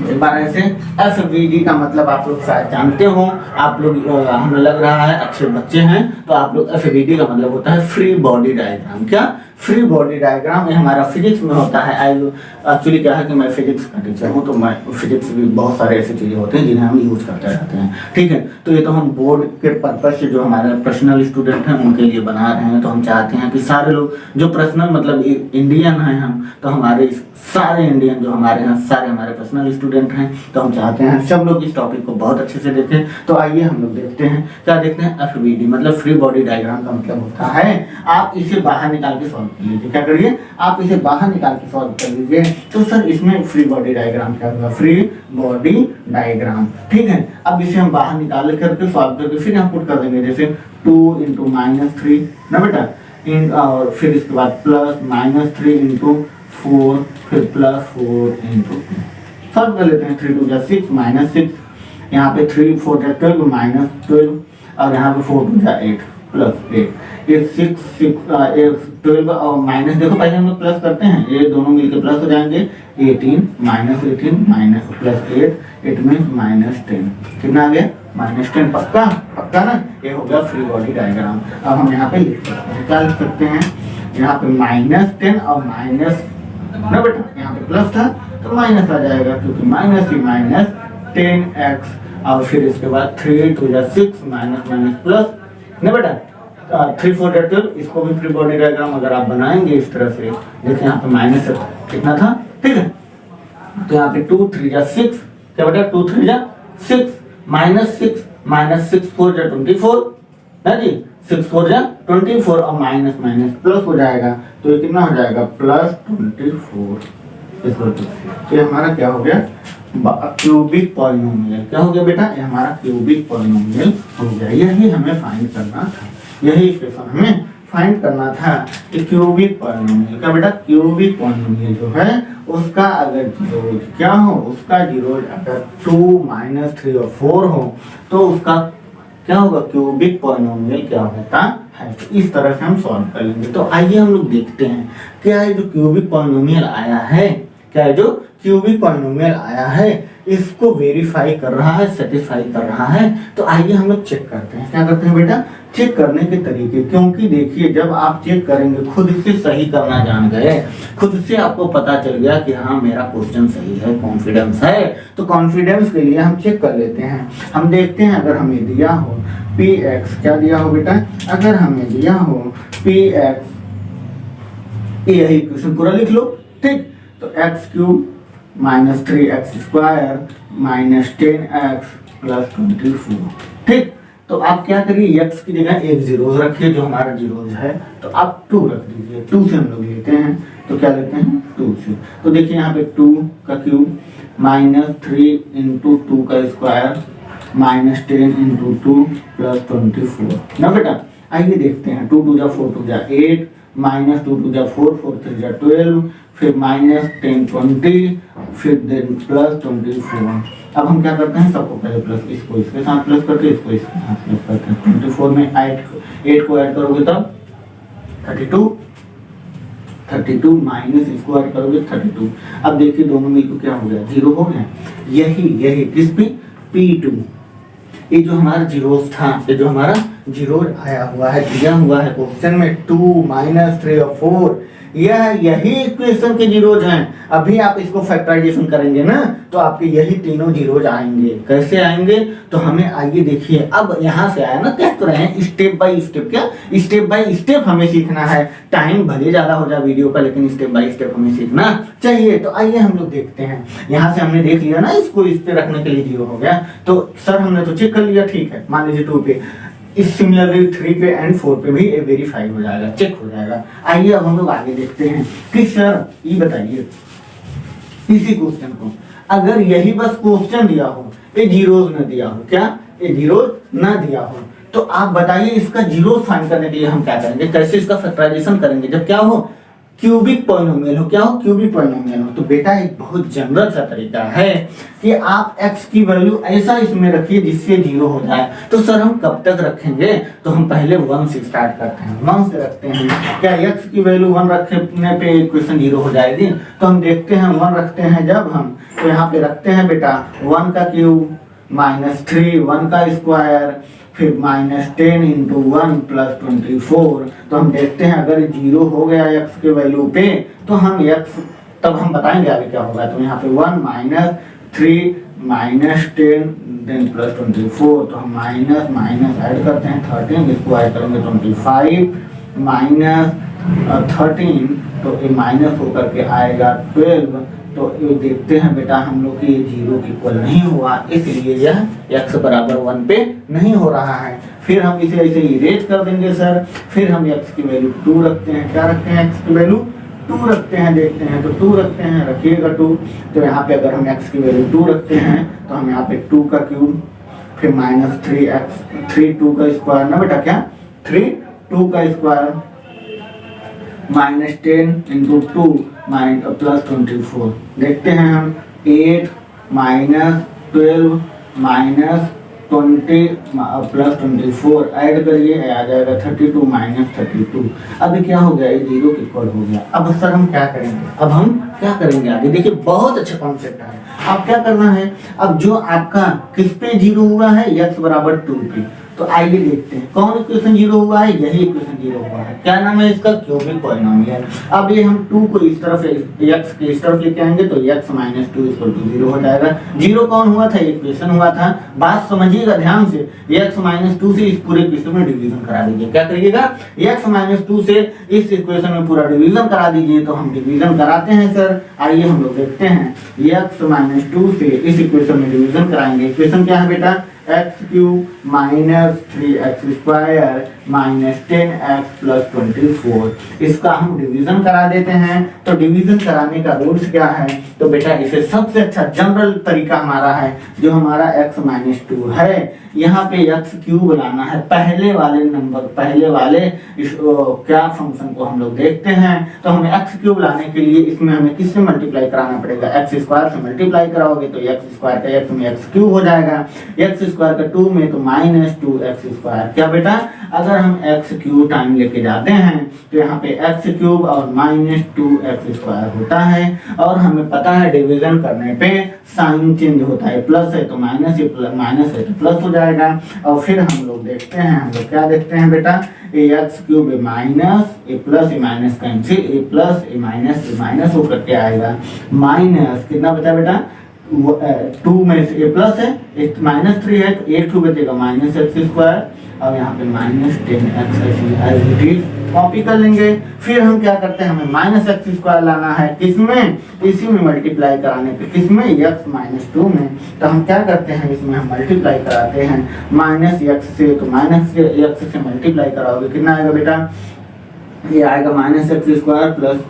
एक बार ऐसे FVD का मतलब आप लोग शायद जानते हो। आप लोग हमें लग रहा है अच्छे बच्चे हैं तो आप लोग FVD का मतलब होता है फ्री बॉडी डायग्राम। क्या फ्री बॉडी डायग्राम ये हमारा फिजिक्स में होता है। एक्चुअली क्या है कि मैं फिजिक्स का टीचर हूँ तो मैं फिजिक्स भी बहुत सारे ऐसी चीज़ें होते हैं जिन्हें हम यूज करते रहते हैं। ठीक है तो ये तो हम बोर्ड के पर्पज से जो हमारे पर्सनल स्टूडेंट हैं उनके लिए बना रहे हैं। तो हम चाहते हैं कि सारे लोग जो पर्सनल मतलब इंडियन हैं हम तो हमारे सारे इंडियन जो हमारे हैं सारे हमारे पर्सनल स्टूडेंट हैं। तो हम चाहते हैं सब लोग इस टॉपिक को बहुत अच्छे से देखें। तो आइए हम लोग देखते हैं क्या देखते हैं FVD मतलब फ्री बॉडी डायग्राम का मतलब होता है आप इसे बाहर निकाल के सॉल्व कर लीजिए। क्या करिए आप इसे बाहर निकाल के सॉल्व कर लीजिए। तो सर इसमें फ्री बॉडी डायग्राम क्या होगा फ्री बॉडी डायग्राम। ठीक है अब इसे हम बाहर निकाल करके सॉल्व करके फिर यहाँ पुट कर देंगे जैसे 2 इंटू -3 ना बेटा और फिर इसके बाद प्लस -3 इंटू 4 फिर प्लस 4 इंटू सॉल्व कर लेते हैं। 3 2 6 -6 यहाँ पे 3 4 12 -12 और यहाँ पे 4 2 8 प्लस 8 ये 6 12 और माइनस देखो पहले हम लोग प्लस करते हैं ये दोनों मिलके प्लस हो जाएंगे 18 -18 माइनस प्लस 8 इट मीन्स -10 कितना आ गया -10 पक्का पक्का ना। ये हो गया फ्री बॉडी डायग्राम। अब हम यहाँ पे लिख सकते हैं क्या लिख सकते हैं यहाँ पे -10 और माइनस ना बेटा यहाँ पे प्लस था तो माइनस आ जाएगा क्योंकि माइनस ही माइनस 10x और फिर इसके बाद 3 2 6 माइनस प्लस ना बेटा 3 4 12 इसको भी फ्री बॉडी डायग्राम अगर आप बनाएंगे इस तरह से देखिए यहाँ पे माइनस कितना था। ठीक है तो यहाँ पे 2 3 6 क्या बेटा 2 3 6 -6 4 24 ना जी 6 4 24 और माइनस प्लस हो जाएगा तो ये कितना हो जाएगा +24। तो ये हमारा क्या हो गया क्यूबिक पॉलिनोमियल। क्या हो गया बेटा ये हमारा क्यूबिक पॉलिनोमियल हो गया। यही हमें फाइंड करना था यही इक्वेशन हमें फाइंड करना था कि क्यूबिक पॉलिनोमियल का बेटा क्यूबिक पॉलिनोमियल जो है उसका अगर जीरोज क्या हो उसका जीरोज अगर 2 -3 और 4 हो तो उसका क्या होगा क्यूबिक पॉलिनोमियल क्या होता है। तो इस तरह से हम सॉल्व कर लेंगे। तो आइए हम लोग देखते हैं क्या है जो क्यूबिक पॉलिनोमियल आया है क्या है जो क्यूबिक पॉलिनोमियल आया है, इसको वेरीफाई कर रहा है, सेटिस्फाई कर रहा है। तो आइए हम लोग चेक करते हैं। क्या करते हैं बेटा? चेक करने के तरीके, क्योंकि देखिए जब आप चेक करेंगे, खुद से सही करना जान गए, खुद से आपको पता चल गया कि हाँ मेरा क्वेश्चन सही है, कॉन्फिडेंस है, तो कॉन्फिडेंस के लिए हम चेक कर लेते हैं। हम देखते हैं अगर हमें दिया हो पी एक्स, क्या दिया हो बेटा? अगर हमें दिया हो पी एक्स, यही क्वेश्चन पूरा लिख लो, ठीक। तो x cube minus 3x² minus 10x plus 24, ठीक। तो आप क्या करिए, x की जगह एक जीरोज रखिए, जो हमारा जीरोज है, तो आप 2 रख दीजिए। 2 से हम लोग लेते हैं, तो क्या लेते हैं? 2 से। तो देखिए यहाँ पे 2 का क्यूब माइनस 3 इंटू 2 का स्क्वायर माइनस 10 इंटू 2 प्लस 24 ना बेटा। आइए देखते हैं, 2 2 जा 4 2 जा 8 माइनस 2 2 जा 4 4 3 जा 12, फिर माइनस 10 20, फिर देन प्लस 24। अब हम क्या करते हैं, सबको पहले प्लस, इसको इसके साथ प्लस करते हैं, इसको इसके साथ प्लस करते हैं। 24 में 8 को ऐड करोगे तब 32 माइनस इसको ऐड करोगे 32। अब देखिए दोनों मिलकर क्या हो गया? 0 हो गया। यही किस पे? P2। ये जो हमारा जीरोस था, ये जो हमारा जीरो आया हुआ है, दिया हुआ है क्वेश्चन में 2 माइनस 3 और 4, यही इक्वेशन के जीरोज हैं। अभी आप इसको फैक्टराइजेशन करेंगे ना, तो आपके यही तीनों जीरोज आएंगे। कैसे आएंगे? तो हमें आइए देखिए, अब यहाँ से आया ना, कह तो रहे हैं स्टेप बाय स्टेप। क्या स्टेप बाय स्टेप हमें सीखना है? टाइम भले ज्यादा हो जाए वीडियो का, लेकिन स्टेप बाय स्टेप हमें सीखना चाहिए। तो आइए हम लोग देखते हैं। यहाँ से हमने देख लिया ना, इसको इस पे रखने के लिए 0 हो गया, तो सर हमने तो चेक कर लिया, ठीक है। मान लीजिए 2 पे, इस सिमिलरली 3 पे एंड 4 पे भी ये वेरीफाई हो जाएगा, चेक हो जाएगा। आइए अब हम लोग आगे देखते हैं कि सर ये बताइए, इसी क्वेश्चन को अगर यही बस क्वेश्चन दिया हो, ये जीरोज न दिया हो, क्या ये जीरोज न दिया हो, तो आप बताइए इसका जीरो फाइंड करने के लिए हम क्या करेंगे, कैसे इसका फैक्टराइजेशन करेंगे? जब क्या हो, क्यूबिक पॉलिनोमियल हो। क्या हो? क्यूबिक पॉलिनोमियल हो। तो बेटा एक बहुत जनरल सा तरीका है कि आप x की वैल्यू ऐसा इसमें रखिए जिससे 0 हो जाए। तो सर हम कब तक रखेंगे? तो हम पहले 1 से स्टार्ट करते हैं, 1 से रखते हैं। क्या x की वैल्यू 1 रखने पे इक्वेशन 0 हो जाएगी? तो हम देखते हैं 1 रखते हैं जब हम, तो यहाँ पे रखते हैं बेटा 1 का क्यूब माइनस 3, 1 का स्क्वायर, फिर माइनस 10 इंटू 1 प्लस 24। तो हम देखते हैं अगर 0 हो गया x के वैल्यू पे, तो हम x, तब हम बताएंगे आगे क्या होगा। तो यहाँ पे 1 माइनस 3 माइनस 10 देन प्लस 24। तो हम माइनस माइनस ऐड करते हैं 13, इसको ऐड करेंगे 25 माइनस 13, तो ये माइनस होकर के आएगा 12। तो ये देखते हैं बेटा हम लोग की ये 0 के इक्वल नहीं हुआ, इसलिए यह x बराबर 1 पे नहीं हो रहा है। फिर हम इसे ऐसे इरेज कर देंगे सर। फिर हम x की वैल्यू 2 रखते हैं। क्या रखते हैं? x की वैल्यू 2 रखते हैं। देखते हैं तो 2 रखते हैं, रखिएगा 2। तो यहाँ पे अगर हम x की वैल्यू 2 रखते हैं, तो हम यहाँ पे 2 का क्यूब, फिर माइनस 3 2 का स्क्वायर ना बेटा, क्या 3 2 का स्क्वायर माइनस 10 इंटू 2 प्लस 24। देखते हैं हम 8 माइनस 12 माइनस 20 प्लस 24 ऐड करिए, आ जाएगा 32 माइनस 32। अब क्या हो गया? ये 0 के इक्वल हो गया। अब सर हम क्या करेंगे? अब हम क्या करेंगे आगे? देखिए बहुत अच्छा कॉन्सेप्ट है। अब क्या करना है, अब जो आपका किस पे 0 हुआ है, x बराबर 2 पे, तो आइए देखते हैं कौन इक्वेशन 0 हुआ है, यही इक्वेशन 0 हुआ है। क्या नाम है इसका? Cubic polynomial. अब ये हम 2 को इस तरफ, x के इस तरफ लेके आएंगे, तो x माइनस 2 इक्वल टू 0 हो जाएगा। 0 कौन हुआ था? इक्वेशन हुआ था। बात समझिएगा ध्यान से, x माइनस 2 से इस पूरे इक्वेशन में डिवीजन करा दीजिए। क्या करिएगा? x माइनस 2 से इस इक्वेशन में पूरा डिवीजन करा दीजिए। तो हम डिवीजन कराते हैं सर। आइए हम लोग देखते हैं, x माइनस 2 से इस इक्वेशन में डिवीजन कराएंगे। इक्वेशन क्या है बेटा? X cube minus 3x square minus 10x plus 24। इसका हम डिवीजन करा देते हैं। तो डिवीजन कराने का रूल्स क्या है? तो बेटा इसे सबसे अच्छा जनरल तरीका हमारा है, जो हमारा x माइनस 2 है, यहाँ पे x क्यूब लाना है। पहले वाले नंबर, पहले वाले इस क्या फंक्शन को हम लोग देखते हैं। तो हमें x क्यूब लाने के लिए इसमें हमें किससे मल्टीप्लाई कराना पड़ेगा? x स्क्वायर से मल्टीप्लाई कराओगे तो x स्क्वायर का x में x क्यूब हो जाएगा, x स्क्वायर का 2 में तो माइनस 2x स्क्वायर। क्या बेटा? अगर अगर हम एक्स क्यूब टाइम लेके जाते हैं तो यहाँ पे एक्स क्यूब और माइनस 2x² होता है, और हमें पता है डिवीजन करने पे साइन चेंज होता है, प्लस है तो माइनस, माइनस है तो प्लस हो जाएगा। और फिर हम लोग देखते हैं, हम लोग क्या देखते हैं बेटा, ए x cube A minus A plus a minus cancel, A plus a minus होकर के आएगा, माइनस कितना बचा बेटा 2 में से ए प्लस है, -3 है तो एक 2 बचेगा -x², और यहाँ पे -10x कॉपी कर लेंगे। फिर हम क्या करते हैं, हमें -x² लाना है, किसमें, इसी में मल्टीप्लाई कराने पे, किसमें x-2 में, तो हम क्या करते हैं इसमें हम मल्टीप्लाई कराते हैं -x से, तो -x से मल्टीप्लाई कराओगे कितना आएगा बेटा, ये आएगा -x² +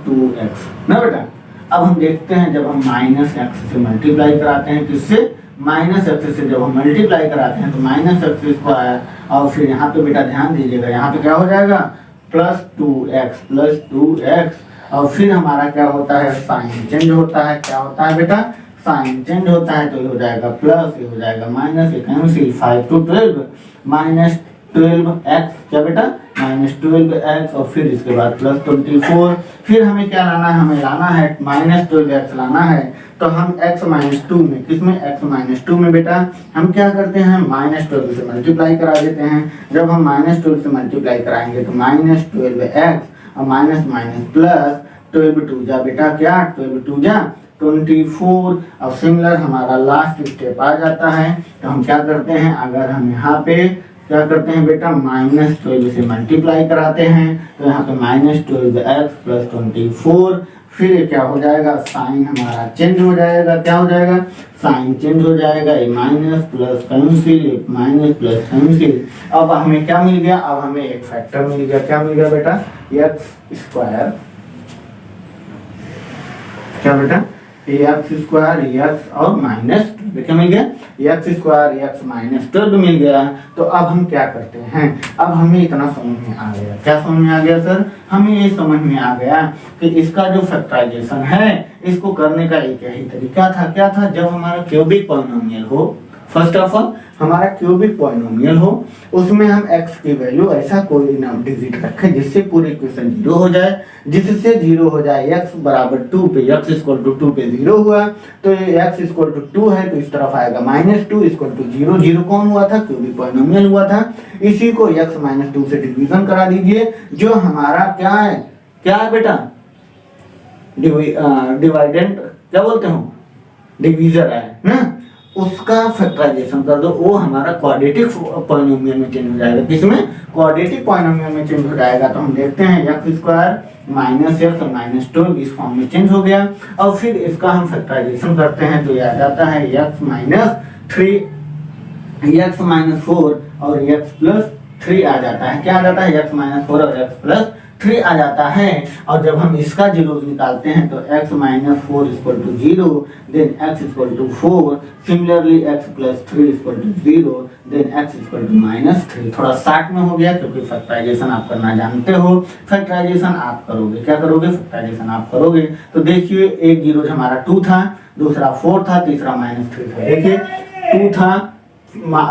2x ना बेटा। अब हम देखते हैं जब हम -x से मल्टीप्लाई कराते हैं, किससे, -x से जब हम मल्टीप्लाई कराते हैं तो -x², और फिर यहाँ पे बेटा ध्यान दीजिएगा, यहाँ पे क्या हो जाएगा +2x, और फिर हमारा क्या होता है, साइन चेंज होता है, क्या होता है बेटा, साइन चेंज होता है, तो ये हो जाएगा प्लस, ये हो जाएगा माइनस, ये कैंसिल, 5 to 12 -12x, क्या बेटा -12x, और फिर इसके बाद +24। फिर हमें क्या लाना है, हमें लाना है -12x लाना है, तो हम x-2 में, किसमें x-2 में बेटा हम क्या करते हैं, -12 से मल्टीप्लाई करा देते हैं। जब हम -12 से मल्टीप्लाई कराएंगे तो -12x और माइनस प्लस 12 2 जा बेटा, क्या 12 2 जा 24। अब सिमिलर हमारा लास्ट स्टेप आ जाता है, तो हम क्या करते हैं, अगर हम यहाँ पे क्या करते हैं बेटा, -12 से मल्टीप्लाई कराते हैं, तो यहाँ पे -12x + 24, फिर क्या हो जाएगा, साइन हमारा चेंज हो जाएगा, क्या हो जाएगा, साइन चेंज हो जाएगा, ये minus plus cancel, minus plus cancel. अब हमें क्या मिल गया, अब हमें एक फैक्टर मिल गया, क्या मिल गया बेटा, x², क्या बेटा x² x और माइनस क्या मिल गया, x² x -12 मिल गया। तो अब हम क्या करते हैं, अब हमें इतना समझ में आ गया, क्या समझ में आ गया सर, हमें ये समझ में आ गया कि इसका जो फैक्टराइजेशन है, इसको करने का एक यही तरीका था, क्या था, जब हमारा क्यूबिक पॉलिनोमियल हो, फर्स्ट ऑफ ऑल हमारा क्यूबिक पॉलिनोमियल हो, उसमें हम x की वैल्यू ऐसा कोई नाम डिजिट रखें जिससे पूरी इक्वेशन 0 हो जाए, जिससे 0 हो जाए, x बराबर 2 पे, x = 2 पे 0 हुआ, तो ये x = 2 है तो इस तरफ आएगा -2 = 0, 0 कौन हुआ था, क्यूबिक पॉलिनोमियल हुआ था। इसी को x - 2 से डिवीजन करा दीजिए, जो हमारा क्या है बेटा, डिवाइडेंट क्या बोलते हो, डिवीजर है ना, उसका फैक्टराइजेशन कर दो, वो हमारा क्वाड्रेटिक पॉलिनोमियल में चेंज हो जाएगा, किसमें, क्वाड्रेटिक पॉलिनोमियल में चेंज हो जाएगा। तो हम देखते हैं x² -x और -2 इस फॉर्म में चेंज हो गया, और फिर इसका हम फैक्टराइजेशन करते हैं तो ये आ जाता है x - 3 x - 4 और x + 3 आ जाता है, क्या आ जाता है, x - 4 और x + 3 आ जाता है। और जब हम इसका जीरोस निकालते हैं तो x - 4 = 0, then x = 4, similarly x + 3 = 0, then x = -3। थोड़ा शॉर्ट में हो गया क्योंकि फैक्टराइजेशन आप करना जानते हो, फैक्टराइजेशन आप करोगे, क्या करोगे, फैक्टराइजेशन आप करोगे। तो देखिए एक जीरोस हमारा 2 था, दूसरा 4 था, तीसरा -3 था, देखिए 2 था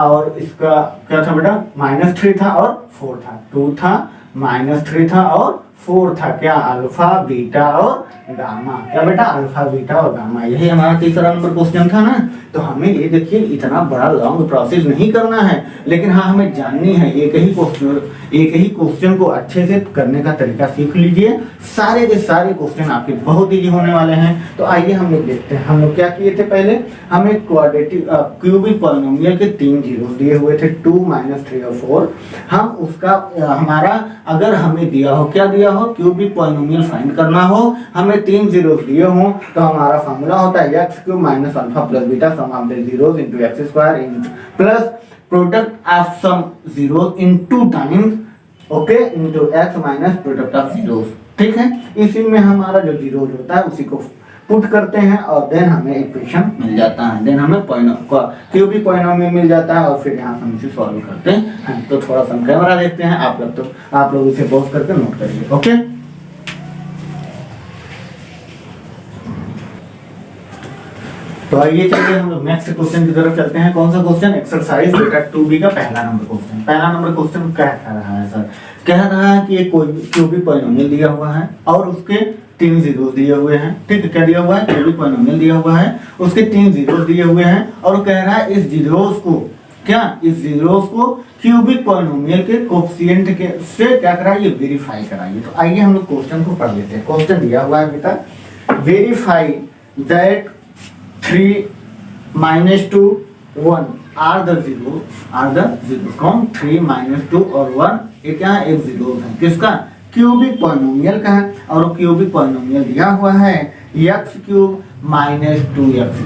और इसका क्या था बेटा, -3 था और 4 था, 2 था, -3 था और 4 था, क्या अल्फा बीटा और गामा, क्या बेटा अल्फा बीटा और गामा। यही हमारा तीसरा नंबर क्वेश्चन था ना। तो हमें ये देखिए इतना बड़ा लॉन्ग प्रोसेस नहीं करना है, लेकिन हाँ हमें जाननी है, एक ही क्वेश्चन को अच्छे से करने का तरीका सीख लीजिए, सारे के सारे क्वेश्चन आपके बहुत इजी होने वाले हैं। तो आइए हम लोग देखते हैं, हम लोग क्या किए थे, पहले हमें क्वाड्रेटिक क्यूबिक पॉलिनोमियल के 3 जीरोस दिए हुए थे, 2 -3 और 4। हम उसका हमारा अगर हमें दिया हो, क्या दिया हो, क्यूबिक पॉलिनोमियल फाइंड करना हो, हमें 3 जीरोस दिए हो, तो हमारा फॉर्मूला होता है x³ - alpha + beta sum of the zeros into x² plus product of sum zeros in 2 times, okay, into x minus product of zeros, ठीक है। इसी में हमारा जो जीरोस होता है उसी को पुट करते हैं और देन हमें इक्वेशन मिल जाता है, देन हमें क्यूबिक पॉलिनोमियल मिल जाता है, और फिर यहाँ हम इसे सॉल्व करते हैं। तो थोड़ा सा कैमरा देखते हैं, आप लोग इसे पॉज करके नोट करिए, ओके। तो आइए चलिए हम लोग नेक्स्ट क्वेश्चन की तरफ चलते हैं। कौन सा क्वेश्चन? एक्सरसाइज बेटा 2B का पहला नंबर क्वेश्चन। पहला नंबर क्वेश्चन क्या कह रहा है सर? कह रहा है कि कोई क्यूबिक पॉलिनोमियल दिया हुआ है और उसके 3 जीरोस दिए हुए हैं। ठीक है, क्या दिया हुआ है? क्यूबिक पॉलिनोमियल दिया हुआ है, उसके 3 जीरोस दिए हुए हैं और कह रहा है इस जीरोस को इस जीरोस को क्यूबिक पॉलिनोमियल के कोफिशिएंट के से क्या कराइए? वेरीफाई कराइए। तो आइए हम लोग क्वेश्चन को पढ़ लेते हैं। क्वेश्चन दिया हुआ है बेटा, verify that 3 - 2 1 are the zeros. कौन? 3 - 2 और 1 ये क्या है? एक जीरोस है। किसका? क्यूबिक पॉलिनोमियल का है और क्यूबिक पॉलिनोमियल दिया हुआ है x³ - 2x²।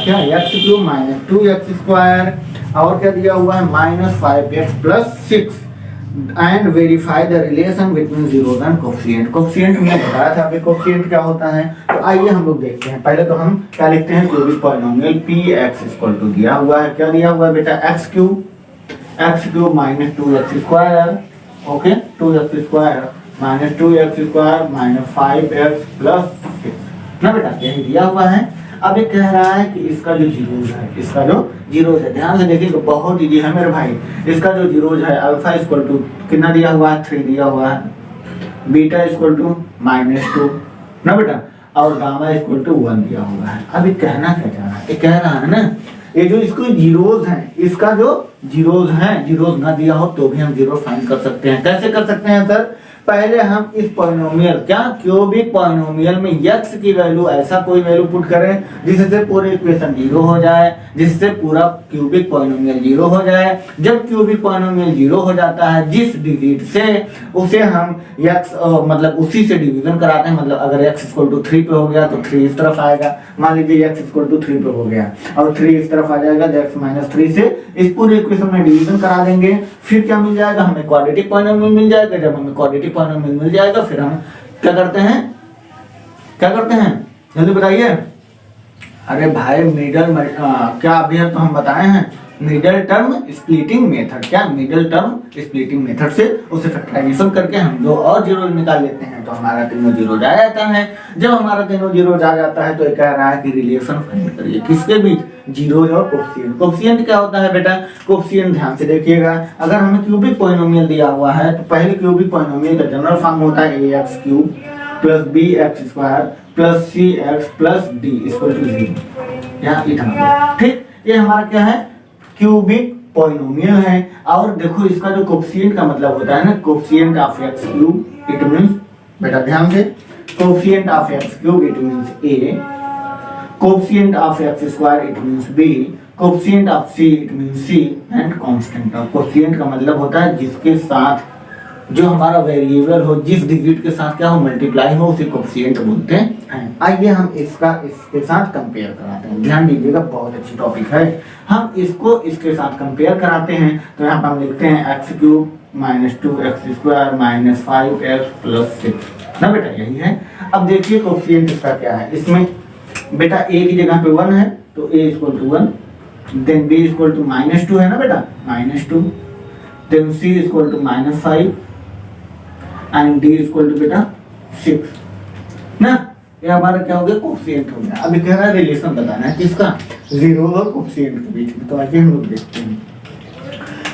क्या? x³ - 2x² और क्या दिया हुआ है? -5x + 6 and verify the relation between zeros and coefficient. Coefficient में बताया था अभी कोफिशिएंट क्या होता है। तो आइए हम लोग देखते हैं। पहले तो हम क्या लिखते हैं? क्यूबिक पॉलिनोमियल px = दिया हुआ है। क्या दिया हुआ है बेटा? x³ - 2x²। Okay, 2x² - 2x² - 5x + 6 ना बेटा, यही दिया हुआ है। अब ये कह रहा है कि इसका जो जीरोस है, ध्यान से देखिए तो बहुत इजी है मेरे भाई। इसका जो जीरोस है अल्फा = कितना दिया हुआ है? 3 दिया हुआ है, बीटा = -2 ना बेटा, और गामा = 1 दिया हुआ है। अब ये कहना क्या चाह रहा है? ये कह रहा है ना, ये जो इसको जीरोस है, इसका जो जीरोस है, जीरोस ना दिया हो तो भी हम जीरो फाइंड कर सकते हैं। कैसे कर सकते हैं सर? पहले हम इस पॉलिनोमियल क्यूबिक पॉलिनोमियल में x की वैल्यू ऐसा कोई वैल्यू पुट करें जिससे पूरी इक्वेशन 0 हो जाए, जिससे पूरा क्यूबिक पॉलिनोमियल 0 हो जाए। जब क्यूबिक पॉलिनोमियल 0 हो जाता है, जिस डिजिट से उसे हम x मतलब उसी से डिवीजन कराते हैं। मतलब अगर x = 3 पे हो गया तो 3 इस तरफ आएगा। मान लीजिए x = 3 पे हो गया और 3 इस तरफ आ जाएगा, x - 3 से इस पूरे इक्वेशन में डिवीजन करा देंगे। फिर क्या मिल जाएगा? हमें क्वाड्रेटिक पॉलिनोमियल मिल जाएगा। जब हमें क्वाड्रेटिक पॉलिनोमियल मिल जाएगा फिर हम क्या करते हैं? जल्दी बताइए। अरे भाई क्या अभी तो हम बताए हैं मिडिल टर्म स्प्लिटिंग मेथड। क्या? मिडिल टर्म स्प्लिटिंग मेथड से उसे फैक्टराइजेशन करके हम 2 और जीरो निकाल लेते हैं तो हमारा 3 जीरो आ जाता है। जब हमारा 3 जीरो आ जाता है तो ये कह रहा है कि रिलेशन फाइंड करिए किसके बीच? जीरोस और कोफिशिएंट। कोफिशिएंट क्या होता है बेटा? कोफिशिएंट ध्यान से देखिएगा, अगर हमें क्यूबिक पॉलिनोमियल दिया हुआ है तो पहले क्यूबिक पॉलिनोमियल का जनरल फॉर्म होता है ax³ + bx² + cx + d = 0। यहाँ इतना ठीक, ये हमारा क्या है? क्यूबिक पॉलिनोमियल है। और देखो इसका जो कोफिशिएंट का मतलब होता है ना, coefficient of x³ it means बेटा ध्यान से, coefficient of x³ it means a, coefficient of x² it means b, coefficient of c it means c and constant of. Coefficient का मतलब होता है जिसके साथ जो हमारा वेरिएबल हो, जिस डिजिट के साथ क्या हो? मल्टीप्लाई हो, उसे कोफिशिएंट बोलते हैं। आइए हम इसके साथ कंपेयर कराते हैं। ध्यान दीजिएगा, बहुत अच्छी टॉपिक है। हम इसको इसके साथ कंपेयर कराते हैं तो यहाँ पर हम लिखते हैं x³ - 2x² - 5x + 6 ना बेटा, यही है। अब देखिए कोफिशिएंट इसका क्या है। इसमें बेटा a की जगह पे 1 है तो a = 1, देन b = -2 है ना बेटा, -2, देन c = -5 एंड d = बेटा 6 ना। ये हमारा क्या हो गया? कोफिशिएंट हो गया। अभी कह रहा है रिलेशन बताना है किसका? जीरो और कोफिशिएंट के बीच में। तो आइए हम लोग देखते हैं।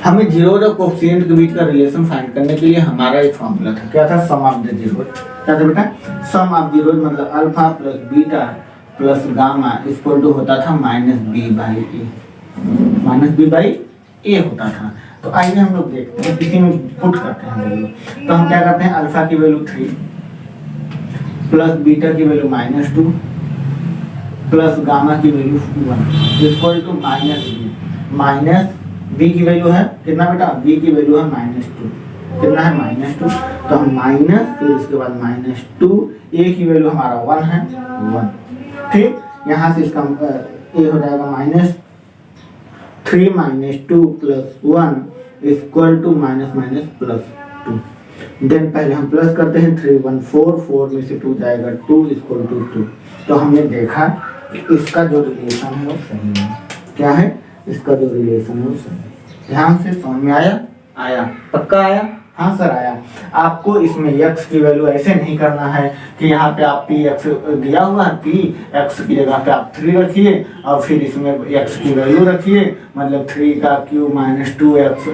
हमें जीरो और कोफिशिएंट के बीच का रिलेशन फाइंड करने के लिए हमारा एक फॉर्मूला था। क्या था? सम ऑफ द जीरो। क्या था बेटा? सम ऑफ जीरो मतलब अल्फा + बीटा + गामा = होता था -b/a होता था। तो आइए हम लोग देखते हैं, किसी में पुट करते हैं वैल्यू। तो हम क्या करते हैं? अल्फा की वैल्यू 3 प्लस बीटा की वैल्यू -2 प्लस गामा की वैल्यू 1 - b की वैल्यू है कितना बेटा? b की वैल्यू है -2। कितना है? -2। तो हम माइनस, फिर इसके बाद -2, a की वैल्यू हमारा 1 है, 1 ठीक। यहाँ से इसका a हो जाएगा -3 - 2 + 1 = -2। देन पहले हम प्लस करते हैं, 3 1 4, 4 में से 2 जाएगा 2 = 2। तो हमने देखा कि इसका जो रिलेशन है वो सही है। क्या है? इसका जो रिलेशन है वो सही है। ध्यान से समझ में आया? पक्का आया? हाँ सर आया। आपको इसमें x की वैल्यू ऐसे नहीं करना है कि यहाँ पे आप पी एक्स दिया हुआ है, पी एक्स की जगह पे आप 3 रखिए और फिर इसमें x की वैल्यू रखिए, मतलब 3 का क्यूब माइनस 2x,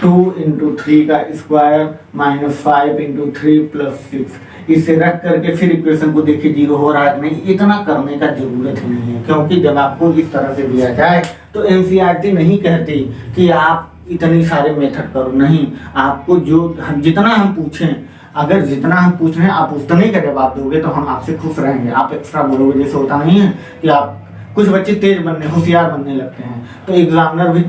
2 इंटू 3 का स्क्वायर माइनस 5 इंटू 3 प्लस 6, इसे रख करके फिर इक्वेशन को देखिए 0 हो रहा है नहीं। इतना करने का जरूरत ही नहीं है, क्योंकि जब आपको इस तरह से दिया जाए तो एनसीईआरटी नहीं कहती कि आप इतनी सारे मेथड करो, नहीं। आपको जो जितना हम पूछें, अगर जितना हम पूछ रहे हैं आप उतना ही का जवाब दोगे तो हम आपसे खुश रहेंगे। आप एक्स्ट्रा बोलोगे, जैसे होता नहीं है कि आप कुछ बच्चे तेज बनने होशियार बनने लगते हैं तो एग्जामिनर भी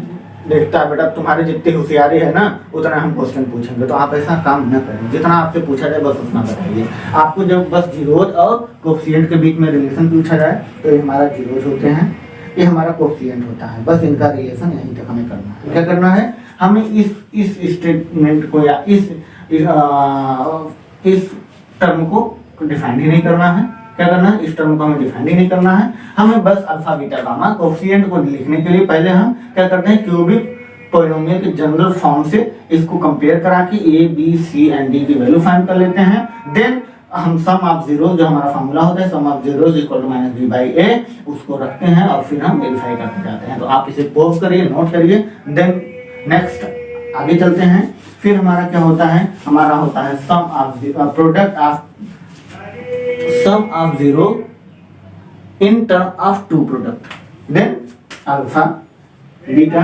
देखता है बेटा तुम्हारे जितने होशियारी है ना उतना हम क्वेश्चन पूछेंगे, तो आप ऐसा काम न करें। जितना आपसे पूछा जाए बस उतना बताइए। आपको जब बस जीरोज और कोफिशिएंट के बीच में रिलेशन पूछा जाए तो ये हमारा जीरोज होते हैं, ये हमारा कोफिशिएंट होता है, बस इनका रिलेशन यहीं तक हमें करना है। क्या करना है, हमें इस स्टेटमेंट को या इस टर्म को डिफाइन ही नहीं करना है। क्या करना है, इस टर्म को हमें डिफाइन ही नहीं करना है। हमें बस अल्फा बीटा गामा कोफिशिएंट को लिखने के लिए पहले हम क्या करते हैं, क्यूबिक पॉलिनोमियल के जनरल फॉर्म से इसको कंपेयर करा के A B C and D की वैल्यू फाइंड कर लेते हैं। देन हम सम ऑफ जीरो, जो हमारा फॉर्मूला होता है sum of zeros equal to minus b by a, उसको रखते हैं और फिर हम वेरीफाई करते जाते हैं। तो आप इसे पॉज करिए, नोट करिए। देन नेक्स्ट आगे चलते हैं। फिर हमारा क्या होता है, हमारा होता है sum of product of sum of zero in term of two product. Then alpha beta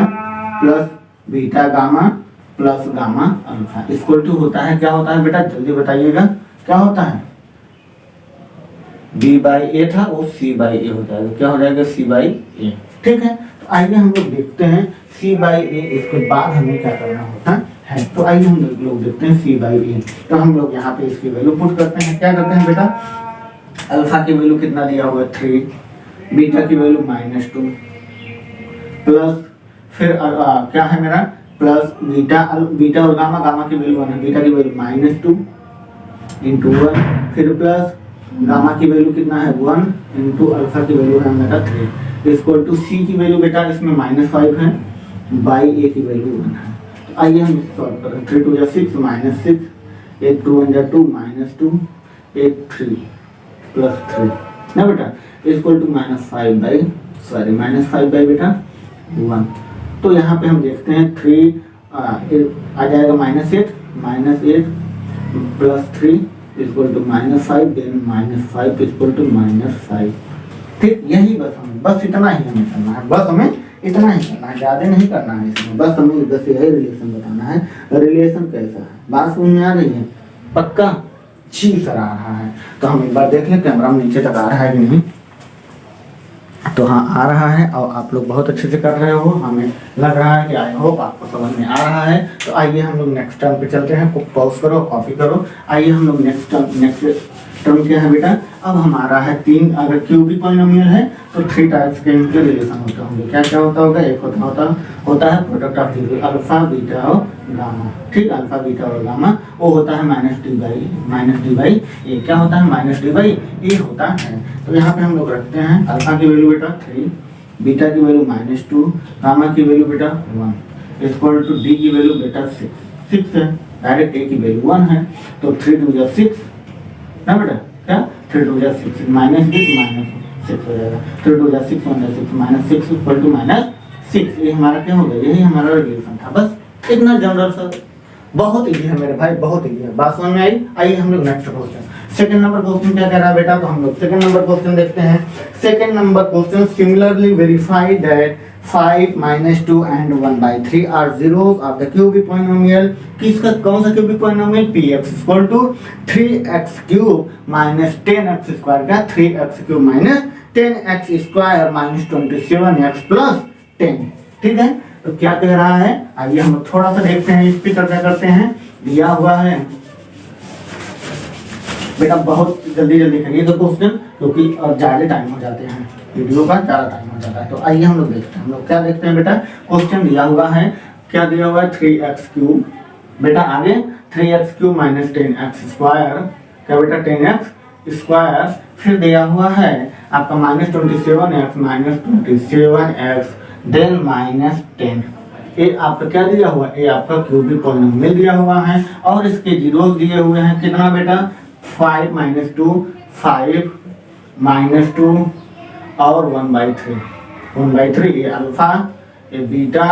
plus beta gamma plus gamma alpha equal to होता है, क्या होता है बेटा जल्दी बताइएगा, क्या होता है, b बाई ए था वो c बाई ए हो जाएगा। क्या हो जाएगा, c बाई ए। ठीक है, तो आइए हम लोग देखते हैं c बाई ए, इसके बाद हमें क्या करना होता है। तो आइए हम लोग देखते हैं c बाई ए। तो हम लोग यहाँ पे इसकी वैल्यू पुट करते हैं। क्या करते हैं बेटा, अल्फा की वैल्यू कितना दिया हुआ है 3, बीटा की वैल्यू -2 प्लस फिर क्या है मेरा प्लस बीटा और गामा की वैल्यू 1 है, बीटा की वैल्यू -2 इंटू 1, फिर प्लस गामा की वैल्यू कितना है 1 इंटू अल्फा की वैल्यू है मेरा 3 इक्वल टू सी की वैल्यू बेटा इसमें -5 है, बाई ए की वैल्यू 1 है। तो आइए हम सॉल्व करें। 3 2 6 -6, 8 2 1 2 -2, 8 3 प्लस 3 ना बेटा इक्वल टू -5 बाई बेटा 1। तो यहाँ पे हम देखते हैं 3 आ जाएगा -8 plus 3 equal to -5, then -5 equal to -5। ठीक, यही बस इतना ही हमें करना है, बस हमें इतना ही करना है, ज़्यादा नहीं करना है इसमें। बस हमें बस यही रिलेशन बताना है। रिलेशन कैसा है, बात समझ में आ रही है, पक्का जी सर आ रहा है। तो हम एक बार देख लें कैमरा में नीचे तक आ रहा है कि नहीं। तो हाँ आ रहा है और आप लोग बहुत अच्छे से कर रहे हो, हमें लग रहा है कि आई होप आपको समझ में आ रहा है। तो आइए हम लोग नेक्स्ट टर्म पे चलते हैं। पॉज करो, कॉपी करो। आइए हम लोग नेक्स्ट टर्म क्या है बेटा, अब हमारा है 3, अगर क्यूबिक पॉलिनोमियल है तो 3 टाइप्स के इनके रिलेशन होते होंगे। क्या क्या होता होगा, एक होता है product of zero alpha beta और गामा। ठीक, अल्फा बीटा और गामा वो होता है -d बाई ए। क्या होता है, -d बाई ए होता है। तो यहाँ पे हम लोग रखते हैं अल्फा की वैल्यू बेटा 3, बीटा की वैल्यू -2, गामा की वैल्यू बेटा 1 इक्वल टू डी की वैल्यू बेटा 6 है, डायरेक्ट ए की वैल्यू 1 है। तो 3 2 6 ना बेटा, क्या 3 2 6 -6 हो जाएगा। 3 2 6 1 6 -6 इक्वल टू -6। ये हमारा क्या होगा, यही हमारा रिलेशन था। बस इतना जनरल सा, बहुत इजी है मेरे भाई, बहुत इजी है। बात समझ में आई। आइए हम लोग next question, second number question क्या कह रहा है बेटा। तो हम लोग सेकंड नंबर क्वेश्चन देखते हैं। Second number question, similarly verify that 5 -2 and 1/3 are zeros of the cubic polynomial। किसका, कौन सा cubic polynomial, px equal to 3x³ minus 10x square का 3x³ minus 10x square minus 27x plus 10। ठीक है, तो क्या कह रहा है, आइए हम थोड़ा सा देखते हैं, इस पे चर्चा करते हैं। दिया हुआ है बेटा, बहुत जल्दी करिए तो क्वेश्चन, क्योंकि ज़्यादा टाइम हो जाते हैं, वीडियो का ज़्यादा टाइम हो जाता है। तो आइए हम लोग देखते हैं। हम लोग क्या देखते हैं बेटा, क्वेश्चन दिया हुआ है, क्या दिया हुआ है 3x³ बेटा, आगे 3x³ माइनस 10x स्क्वायर, क्या बेटा 10x स्क्वायर, फिर दिया हुआ है आपका -27x देन -10। ए आपका क्या दिया हुआ है, ए आपका क्यूबिक पॉलिनोमियल दिया हुआ है और इसके जीरोस दिए हुए हैं कितना बेटा 5 - 2 5 - 2 और 1/3 ये अल्फा ये बीटा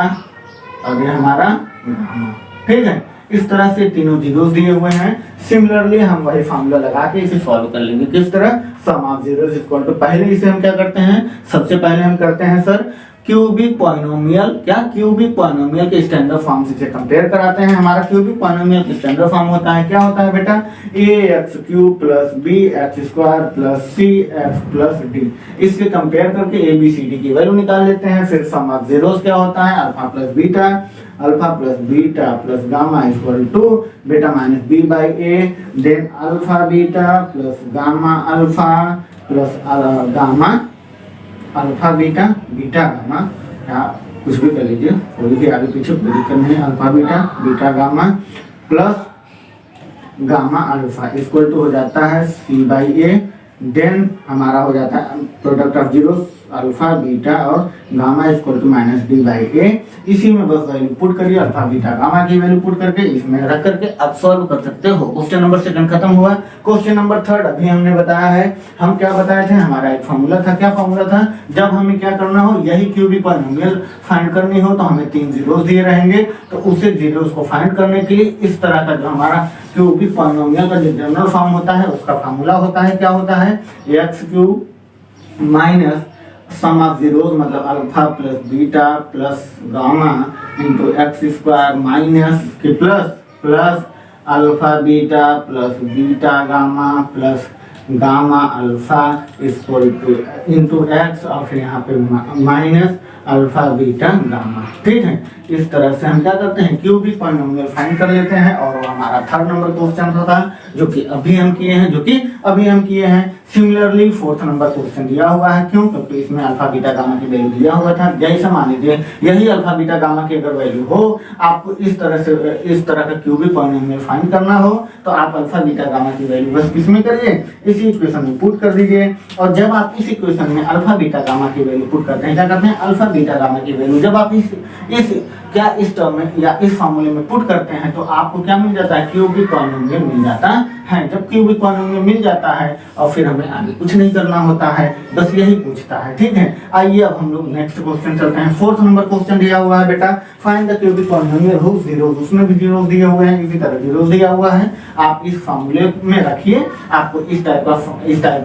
और ये हमारा गामा। ठीक है, इस तरह से तीनों जीरोस दिए हुए हैं। सिमिलरली हम वही फार्मूला लगा के इसे सॉल्व कर लेंगे। किस तरह, सम ऑफ जीरोस इक्वल टू, पहले इसे हम क्या करते हैं, सबसे पहले हम करते हैं सर क्यूबिक पॉलिनोमियल, क्या क्यूबिक पॉलिनोमियल के स्टैंडर्ड फॉर्म से कंपेयर कराते हैं। हमारा क्यूबिक पॉलिनोमियल का स्टैंडर्ड फॉर्म होता है, क्या होता है बेटा, ax³ + bx² + cx + d। इससे कंपेयर करके ABCD की वैल्यू निकाल लेते हैं। फिर सम ऑफ जीरोस क्या होता है, alpha + beta + gamma equal to beta minus b/a, then alpha beta + gamma alpha + gamma alpha beta gamma, या कुछ भी कर लीजिए, कोई भी आगे पीछे कोई दिक्कत नहीं। Alpha beta gamma plus gamma alpha equal to हो जाता है c/a, देन हमारा हो जाता है product of zeros alpha beta और गामा इक्वल टू -d/a। इसी में बस वैल्यू पुट करिए, अल्फा बीटा गामा की वैल्यू पुट करके इसमें रख करके आप सॉल्व कर सकते हो। क्वेश्चन नंबर 2 खत्म हुआ। क्वेश्चन नंबर 3 अभी हमने बताया है, हम क्या बताए थे, हमारा एक फॉर्मूला था। क्या फॉर्मूला था, जब हमें क्या करना हो, यही क्यूबिक पॉलिनोमियल फाइंड करनी हो तो हमें 3 जीरोस दिए रहेंगे, तो उसे जीरोस को फाइंड करने के लिए इस तरह का जो हमारा क्यूबिक पॉलिनोमियल का जो जनरल फॉर्म होता है उसका फॉर्मूला होता है, क्या होता है, x³ minus sum of zeros मतलब alpha + beta + gamma into x² minus के plus alpha beta + beta gamma + gamma alpha equal to into x और फिर यहाँ पे माइनस अल्फा बीटा गामा। ठीक है, इस तरह से हम क्या करते हैं, क्यूबिक पॉलिनोमियल फाइंड कर लेते हैं। और वो हमारा 3rd नंबर क्वेश्चन था जो कि अभी हम किए हैं। सिमिलरली 4th नंबर क्वेश्चन दिया हुआ है, क्यों, क्योंकि इसमें अल्फा बीटा गामा की वैल्यू दिया हुआ था। जैसे मान लीजिए यही अल्फा बीटा गामा की अगर वैल्यू हो, आपको इस तरह का क्यूबिक पॉलिनोमियल फाइंड करना हो तो आप अल्फा बीटा गामा की वैल्यू बस किसमें करिए, इसी इक्वेशन में पुट कर दीजिए। और जब आप इस इक्वेशन में अल्फा बीटा गामा की वैल्यू पुट करते हैं, क्या करते हैं, अल्फा बीटा गामा की वैल्यू जब आप इस टर्म में या इस फॉर्मूले में पुट करते हैं तो आपको क्या मिल जाता है, क्यूबिक पॉलिनोमियल मिल जाता है। जब क्यूबिक पॉलिनोमियल मिल जाता है और फिर हमें आगे कुछ नहीं करना होता है, बस यही पूछता है। ठीक है, आइए अब हम लोग नेक्स्ट क्वेश्चन चलते हैं। 4th नंबर क्वेश्चन दिया हुआ है बेटा, find the cubic polynomial whose zeros, उसमें भी जीरोस दिए हुए हैं, इसी तरह जीरोस दिया हुआ है। आप इस फॉर्मूले में रखिए, आपको इस टाइप का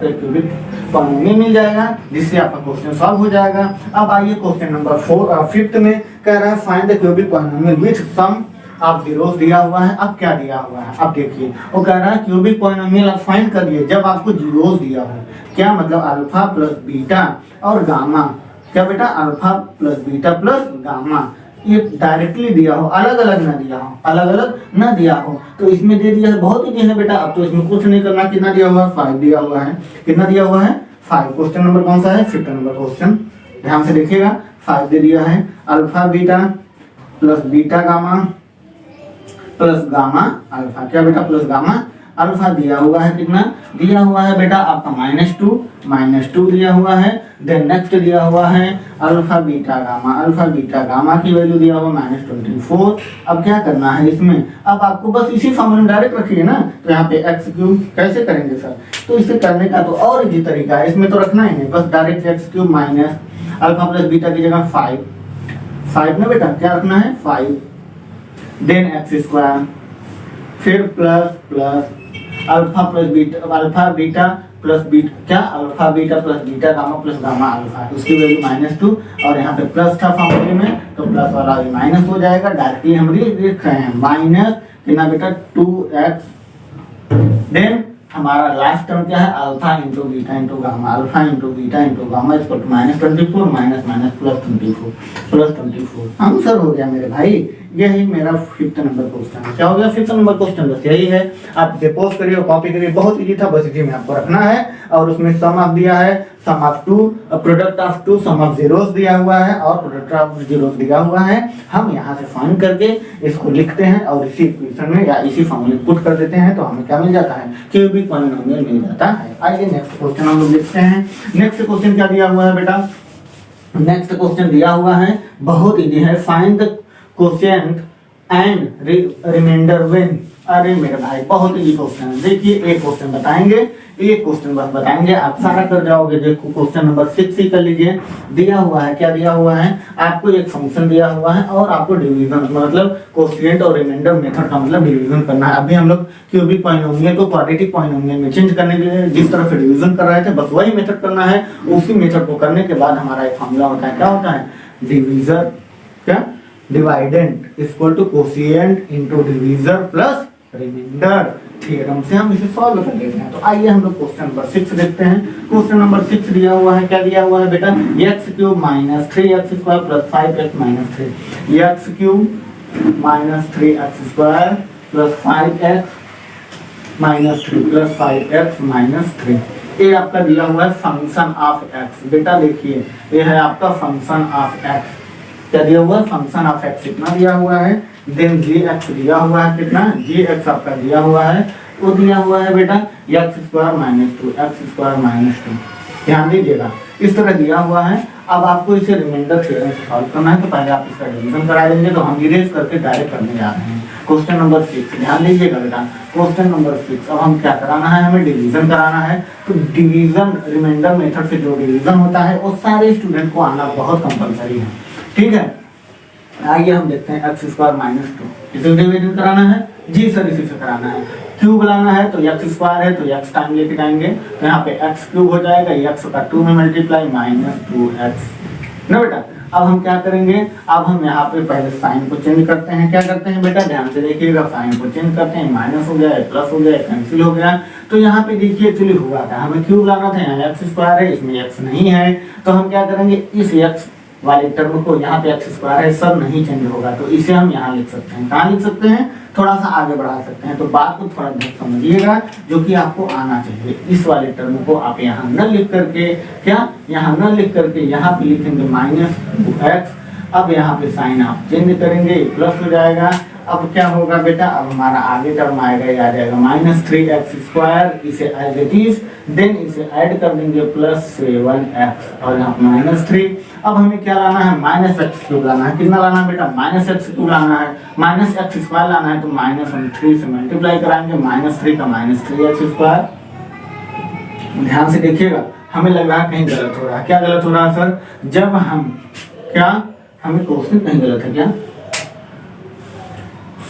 क्यूबिक पॉलिनोमियल मिल जाएगा, जिससे आपका क्वेश्चन सॉल्व हो जाएगा। अब आइए क्वेश्चन नंबर 5th में कह रहा है find the cubic polynomial which sum of zeros दिया हुआ है। अब क्या दिया हुआ है, अब देखिए, वो कह रहा है क्यूबिक पॉलिनोमियल आप फाइंड करिए जब आपको जीरोस दिया हो। क्या मतलब, अल्फा + बीटा और गामा, क्या बेटा, अल्फा + बीटा + गामा, ये डायरेक्टली दिया हो, अलग अलग ना दिया हो, तो इसमें दे दिया है, बहुत इजी है बेटा। अब तो इसमें कुछ नहीं करना, कितना दिया हुआ है, 5 दिया हुआ है। कितना दिया हुआ है, 5। क्वेश्चन नंबर कौन सा है, 5th नंबर क्वेश्चन, ध्यान से देखिएगा। 5 दे दिया है, alpha beta + beta gamma + gamma alpha, क्या बेटा, + गामा अल्फा दिया हुआ है। कितना दिया हुआ है बेटा, आपका -2 दिया हुआ है। देन नेक्स्ट दिया हुआ है अल्फा बीटा गामा की वैल्यू दिया हुआ -24। अब क्या करना है इसमें, अब आपको बस इसी फॉर्मूले में डायरेक्ट रखिए ना, तो यहाँ पे x³ कैसे करेंगे सर, तो इसे करने का तो और इजी तरीका है, इसमें तो रखना ही नहीं, बस direct x³ minus alpha + beta की जगह 5 में बेटा क्या रखना है, 5, देन x², फिर प्लस अल्फा बीटा + बीटा, क्या, alpha beta + beta gamma + gamma alpha, उसकी वैल्यू -2 और यहाँ पे प्लस था फॉर्मूले में, तो प्लस वाला भी माइनस हो जाएगा। डायरेक्टली हम लिख रहे हैं माइनस कितना बेटा, 2x, देन हमारा लास्ट टर्म क्या है, alpha × beta × gamma, alpha × beta × gamma equal to -24 minus +24 answer हो गया मेरे भाई। यही मेरा 5th नंबर क्वेश्चन है। क्या हो गया 5th नंबर क्वेश्चन, बस यही है। आप इसे पोस्ट करिए और कॉपी करिए, बहुत इजी था, बस इसी में आपको रखना है। और उसमें सम ऑफ दिया है, sum of 2, product of 2, sum of zeros दिया हुआ है और प्रोडक्ट ऑफ जीरोस दिया हुआ है। हम यहाँ से फाइंड करके इसको लिखते हैं और इसी इक्वेशन में या इसी फॉर्मूले पुट कर देते हैं, तो हमें क्या मिल जाता है, क्यूबिक पॉलिनोमियल मिल जाता है। आइए नेक्स्ट क्वेश्चन हम लोग लिखते हैं। नेक्स्ट क्वेश्चन क्या दिया हुआ है बेटा, नेक्स्ट क्वेश्चन दिया हुआ है, बहुत इजी है, find the quotient and remainder when. अरे मेरे भाई बहुत ही क्वेश्चन है, देखिए एक क्वेश्चन बताएंगे, एक क्वेश्चन बस बताएंगे, आप सारा कर जाओगे। देखो क्वेश्चन नंबर 6 ही कर लीजिए। दिया हुआ है, क्या दिया हुआ है आपको, एक फंक्शन दिया हुआ है और आपको डिवीजन मतलब कोशिएंट और रिमाइंडर मेथड का मतलब डिवीजन करना है। अभी हम लोग क्यूबिक पॉलिनोमियल को क्वाड्रेटिक पॉलिनोमियल में चेंज करने के लिए जिस तरह से डिवीजन कर रहे थे बस वही मेथड करना है। उसी मेथड को करने के बाद हमारा एक फॉर्मूला होता है, क्या होता है, डिवीजर क्या dividend equal to quotient into divisor plus remainder theorem से हम इसे सॉल्व कर लेते हैं। तो आइए हम लोग क्वेश्चन नंबर 6 देखते हैं। क्वेश्चन नंबर 6 दिया हुआ है, क्या दिया हुआ है बेटा, x cube minus 3x square plus 5x minus 3, x cube minus 3x square plus 5x minus 3 plus 5x minus 3। ये आपका दिया हुआ है फंक्शन ऑफ x। बेटा देखिए ये है आपका फंक्शन ऑफ x, क्या दिया हुआ है, फंक्शन ऑफ x कितना दिया हुआ है, देन gx दिया हुआ है, कितना gx आपका दिया हुआ है, वो दिया हुआ है बेटा x square minus 2 x square minus 2। ध्यान दीजिएगा इस तरह दिया हुआ है। अब आपको इसे रिमाइंडर थ्योरम से सॉल्व करना है, तो पहले आप इसका डिवीजन करा लेंगे। तो हम इरेज करके डायरेक्ट करने जा रहे हैं क्वेश्चन नंबर 6। ध्यान दीजिएगा बेटा क्वेश्चन नंबर 6। अब हम क्या कराना है, हमें डिवीजन कराना है। तो डिवीजन रिमाइंडर मेथड से जो डिवीजन होता है वो सारे स्टूडेंट को आना बहुत कंपलसरी है, ठीक है। आइए हम देखते हैं x स्क्वायर माइनस 2 इसे डिवीजन कराना है जी सर, इसी से कराना है। क्यूब लाना है तो x स्क्वायर है तो x टाइम लेके जाएंगे, तो यहाँ पे x क्यूब हो जाएगा, x का 2 में मल्टीप्लाई माइनस 2x ना बेटा। अब हम क्या करेंगे, अब हम यहाँ पे पहले साइन को चेंज करते हैं। क्या करते हैं बेटा, ध्यान से देखिएगा, साइन को चेंज करते हैं, माइनस हो गया, प्लस हो गया, कैंसिल हो गया। तो यहाँ पे देखिए एक्चुअली हुआ था, हमें क्यूब लाना था, यहाँ x स्क्वायर है, इसमें x नहीं है, तो हम क्या करेंगे, इस x वाले टर्म को, यहाँ पे x स्क्वायर है, सब नहीं चेंज होगा, तो इसे हम यहाँ लिख सकते हैं। कहाँ लिख सकते हैं, थोड़ा सा आगे बढ़ा सकते हैं। तो बात को थोड़ा बहुत समझिएगा जो कि आपको आना चाहिए। इस वाले टर्म को आप यहाँ न लिख करके, क्या यहाँ न लिख करके यहाँ पे लिखेंगे माइनस 2x। अब यहाँ पे साइन आप चेंज करेंगे, प्लस हो जाएगा। अब क्या होगा बेटा, अब हमारा आगे टर्म आएगा, ये आ जाएगा माइनस 3x स्क्वायर, इसे एज इट इज, देन इसे ऐड कर देंगे प्लस 7x और यहाँ माइनस 3। अब हमें क्या लाना है, माइनस x क्यूब लाना है। कितना लाना है बेटा, माइनस x क्यूब लाना है, माइनस x स्क्वायर लाना है, तो माइनस हम 3 से मल्टीप्लाई कराएंगे, माइनस 3 का माइनस 3x स्क्वायर। ध्यान से देखिएगा, हमें लग रहा है कहीं गलत हो रहा है। क्या गलत हो रहा है सर, जब हम क्या, हमें क्वेश्चन कहीं गलत है क्या,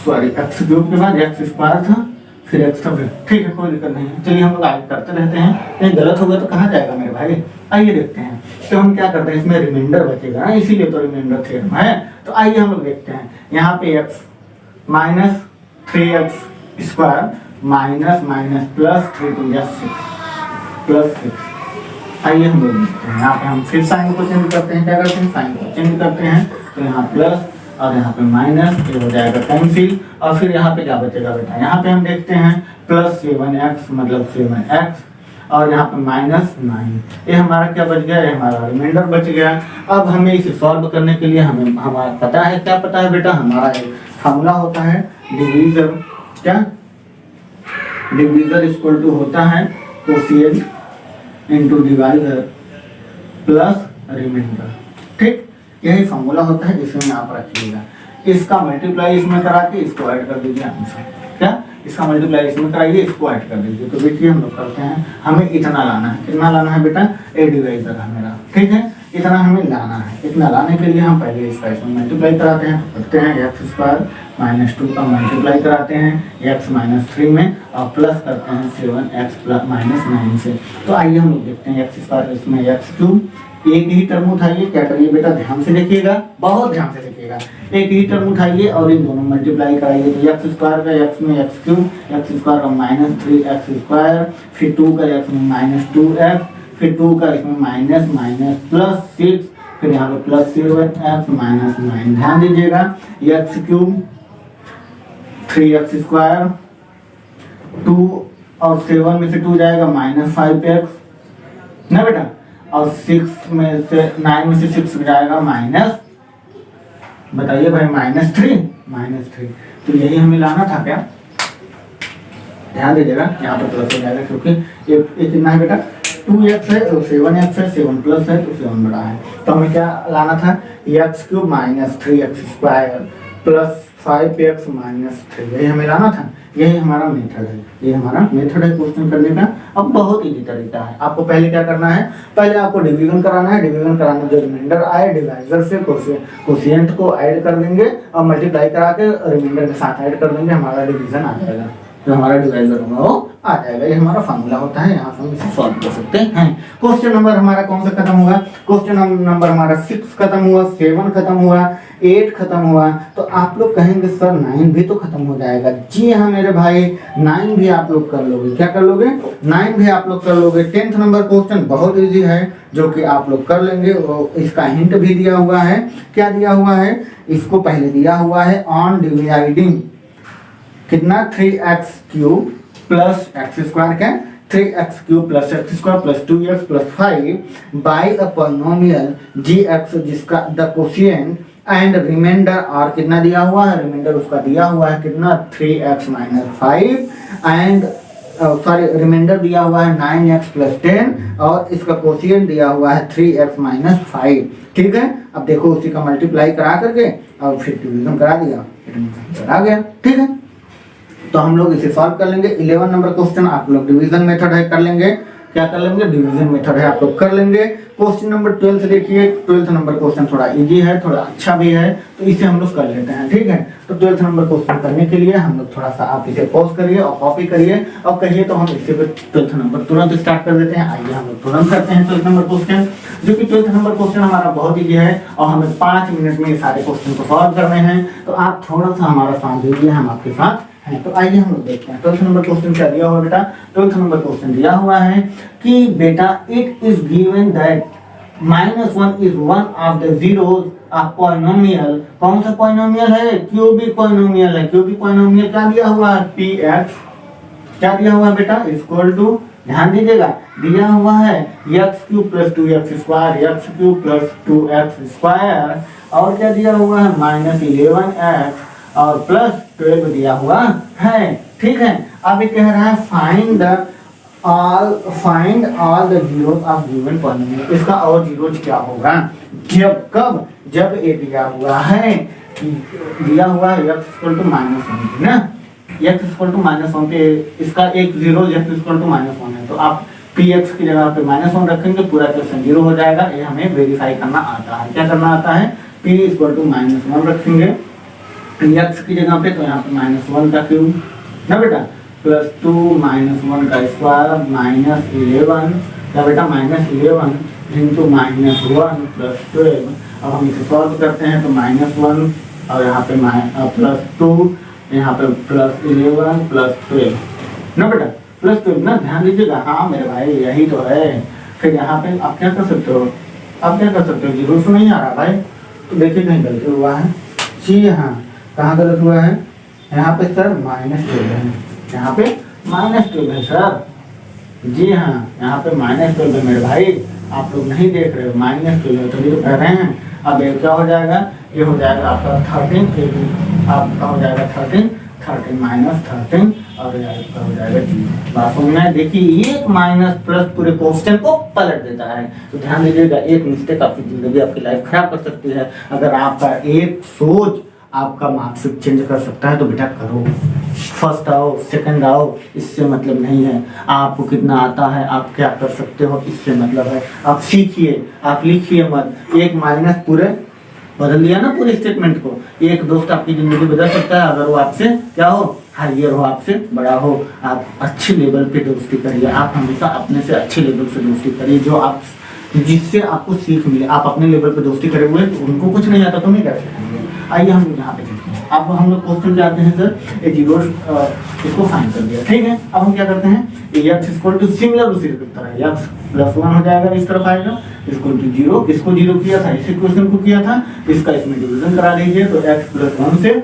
सॉरी x क्यूब के बाद x स्क्वायर था, फिर x था, फिर ठीक है, कोई दिक्कत नहीं है। चलिए हम लोग आगे करते रहते हैं, कहीं गलत होगा तो कहाँ जाएगा मेरे भाई। आइए देखते हैं, तो हम क्या करते हैं, इसमें रिमाइंडर बचेगा ना, इसीलिए तो रिमाइंडर थ्योरम है। तो आइए हम लोग देखते हैं, यहाँ पे x minus 3x square minus minus plus 3 to 6 plus 6। आइए हम लोग देखते हैं, यहाँ पे हम फिर साइन को चेंज करते हैं। क्या करते हैं, साइन को चेंज करते हैं, तो यहाँ प्लस और यहाँ पे माइनस, ये हो जाएगा कैंसिल। और फिर यहाँ पे क्या बचेगा बेटा, यहाँ पे हम देखते हैं प्लस 7x मतलब 7x और यहाँ पे माइनस 9। ये हमारा क्या बच गया, ये हमारा रिमाइंडर बच गया। अब हमें इसे सॉल्व करने के लिए हमें हमारा पता है, क्या पता है बेटा, हमारा एक फॉर्मूला होता है डिवीजर। क्या, डिवीजर इक्वल टू होता है quotient into divisor plus remainder, ठीक, यही फॉर्मूला होता है, इसमें आप रखिएगा। इसका मल्टीप्लाई इसमें करा के इसको ऐड कर दीजिए आंसर। क्या, इसका मल्टीप्लाई इसमें कराइए, इसको ऐड कर दीजिए। तो देखिए हम लोग करते हैं, हमें इतना लाना है। कितना लाना है बेटा, ए डिवाइजर है मेरा, ठीक है, इतना हमें लाना है। इतना लाने के लिए हम पहले इसका इसमें मल्टीप्लाई कराते हैं, तो करते हैं x स्क्वायर माइनस 2 का मल्टीप्लाई कराते हैं x माइनस 3 में और प्लस करते हैं 7x प्लस माइनस 9 से। तो आइए हम लोग देखते हैं x स्क्वायर, इसमें x क्यूब, एक ही टर्म उठाइए। क्या करिए बेटा, ध्यान से देखिएगा, बहुत ध्यान से देखिएगा, एक ही टर्म उठाइए और इन दोनों मल्टीप्लाई कराइए। तो x स्क्वायर का x में x क्यूब, x स्क्वायर का माइनस 3x स्क्वायर, फिर 2 का x में माइनस 2x, फिर 2 का इसमें माइनस माइनस प्लस 6, फिर यहाँ पे प्लस 7x माइनस 9। ध्यान दीजिएगा, x क्यूब 3x स्क्वायर, 2 और 7 में से 2 जाएगा माइनस 5x ना बेटा, और 6 में से 9 में से 6 जाएगा माइनस, बताइए भाई, माइनस 3। तो यही हमें लाना था क्या, ध्यान दीजिएगा, यहाँ पे प्लस हो जाएगा क्योंकि ये कितना है बेटा, 2x है और 7x है, 7 प्लस है तो 7 बड़ा है। तो हमें क्या लाना था, x cube minus 3x square plus 5x minus 3, यही हमें लाना था। यही हमारा मेथड है, ये हमारा मेथड है क्वेश्चन करने का। अब बहुत इजी तरीका है, आपको पहले क्या करना है, पहले आपको डिवीजन कराना है। डिवीजन कराने जो रिमाइंडर आए डिवाइजर से कोशिएंट को ऐड कर देंगे और मल्टीप्लाई करा के रिमाइंडर के साथ ऐड कर देंगे, हमारा डिवीजन आ जाएगा। जो हमारा डिवाइजर होगा वो आ जाएगा। ये हमारा फॉर्मूला होता है, यहाँ से हम इसे सॉल्व कर सकते हैं। क्वेश्चन नंबर हमारा कौन सा खत्म हुआ, क्वेश्चन नंबर हमारा 6 खत्म हुआ, 7 खत्म हुआ, 8 खत्म हुआ। तो आप लोग कहेंगे सर 9 भी तो खत्म हो जाएगा। जी हाँ मेरे भाई, 9 भी आप लोग कर लोगे। क्या कर लोगे, 9 भी आप लोग कर लोगे। 10th नंबर क्वेश्चन बहुत इजी है, जो कि आप लोग कर लेंगे। इसका हिंट भी दिया हुआ है। क्या दिया हुआ है, इसको पहले दिया हुआ है ऑन डिवाइडिंग कितना 3x cube plus x square, क्या 3x cube plus x square plus 2x plus 5 by a polynomial gx जिसका द कोशिएंट एंड रिमाइंडर और कितना दिया हुआ है, रिमाइंडर उसका दिया हुआ है कितना 3x minus 5 and sorry reminder दिया हुआ है 9x प्लस 10 और इसका कोशिएंट दिया हुआ है 3x माइनस 5। ठीक है, अब देखो उसी का मल्टीप्लाई करा करके और फिर डिवीजन करा दिया, आ गया। ठीक है, तो हम लोग इसे सॉल्व कर लेंगे। 11 नंबर क्वेश्चन आप लोग डिवीजन मेथड है कर लेंगे। क्या कर लेंगे, डिवीजन मेथड है आप लोग कर लेंगे। क्वेश्चन नंबर 12 से देखिए, 12th नंबर क्वेश्चन थोड़ा इजी है, थोड़ा अच्छा भी है, तो इसे हम लोग कर लेते हैं। ठीक है, तो 12th नंबर क्वेश्चन करने के लिए हम लोग थोड़ा सा आप इसे पॉज करिए और कॉपी करिए और कहिए, तो हम इससे 12th नंबर तुरंत स्टार्ट कर देते हैं। आइए हम लोग तुरंत करते हैं 12th नंबर क्वेश्चन, जो कि 12th नंबर क्वेश्चन हमारा बहुत ईजी है और हमें 5 मिनट में ये सारे क्वेश्चन को सॉल्व करने हैं। तो आप थोड़ा सा हमारा साथ दीजिए, हम आपके साथ हैं। तो आइए हम लोग देखते हैं 12th नंबर क्वेश्चन क्या दिया हुआ बेटा। 12th नंबर क्वेश्चन दिया हुआ है कि बेटा it is given that -1 is one of the zeros of polynomial. कौन सा पॉलिनोमियल है, क्यूबिक पॉलिनोमियल है। क्यूबिक पॉलिनोमियल क्या दिया हुआ है, px क्या दिया हुआ है बेटा, इक्वल टू, ध्यान दीजिएगा, दिया हुआ है x cube plus 2x square, x cube plus 2x square और क्या दिया हुआ है -11x और प्लस 12 दिया हुआ है। ठीक है, अब ये कह रहा है find all the zeros of given polynomial. इसका और जीरोज क्या होगा, जब कब, जब ये दिया हुआ है दिया हुआ है x इक्वल टू -1 ना, x इक्वल टू -1 पे इसका एक जीरो x इक्वल टू -1 है, तो आप px की जगह पे -1 रखेंगे, पूरा क्वेश्चन जीरो हो जाएगा। ये हमें वेरीफाई करना आता है। क्या करना आता है, p इक्वल टू -1 रखेंगे x की जगह पे, तो यहाँ पे -1 का क्यूब ना बेटा, प्लस 2 -1 का स्क्वायर -11 क्या बेटा, -11 इंटू -1 प्लस 12। अब हम इसे सॉल्व करते हैं तो -1 और यहाँ पे प्लस 2, यहाँ पे प्लस 11 प्लस 12 ना बेटा, प्लस 12 ना, ध्यान दीजिएगा। हाँ मेरे भाई यही तो है। फिर यहाँ पे आप क्या कर सकते हो, आप क्या कर सकते हो, जीरो तो नहीं आ रहा भाई, तो देखिए कहीं गलती हुआ है। जी हाँ, कहाँ गलत हुआ है, यहाँ पे सर -12 है, यहाँ पे -12 है सर। जी हाँ, यहाँ पे -12 है मेरे भाई, आप लोग नहीं देख रहे हो, -12 है, तभी तो कह रहे हैं। अब ये क्या हो जाएगा, ये हो जाएगा आपका 13, आपका हो जाएगा 13 -13 और आपका हो जाएगा 0। बात समझ में, देखिए एक माइनस प्लस पूरे क्वेश्चन को पलट देता है। तो ध्यान दीजिएगा, एक मिस्टेक आपकी जिंदगी, आपकी लाइफ खराब कर सकती है। अगर आपका एक सोच आपका मार्कशीट चेंज कर सकता है तो बेटा करो, फर्स्ट आओ सेकंड आओ, इससे मतलब नहीं है। आपको कितना आता है, आप क्या कर सकते हो, इससे मतलब है। आप सीखिए, आप लिखिए मत। एक माइनस पूरे बदल दिया ना पूरे स्टेटमेंट को। एक दोस्त आपकी जिंदगी बदल सकता है अगर वो आपसे क्या हो, हाइयर हो, आपसे बड़ा हो। आप अच्छे लेवल पे दोस्ती करिए, आप हमेशा अपने से अच्छे लेवल से दोस्ती करिए, जो आप जिससे आपको सीख मिले। आप अपने लेवल पे दोस्ती करेंगे तो उनको कुछ नहीं आता तो नहीं कर सकेंगे। आइए हम यहाँ पे देखते हैं। अब हम लोग क्वेश्चन पे आते हैं सर, ये जीरो इसको फाइंड कर दिया, ठीक है। अब हम क्या करते हैं, x इक्वल टू सिमिलर उसी की तरह x प्लस 1 हो जाएगा, इस तरफ आएगा, इक्वल टू 0। किसको 0 किया था, इसी क्वेश्चन को किया था, इसका इसमें डिवीजन करा दीजिए। तो x प्लस 1 से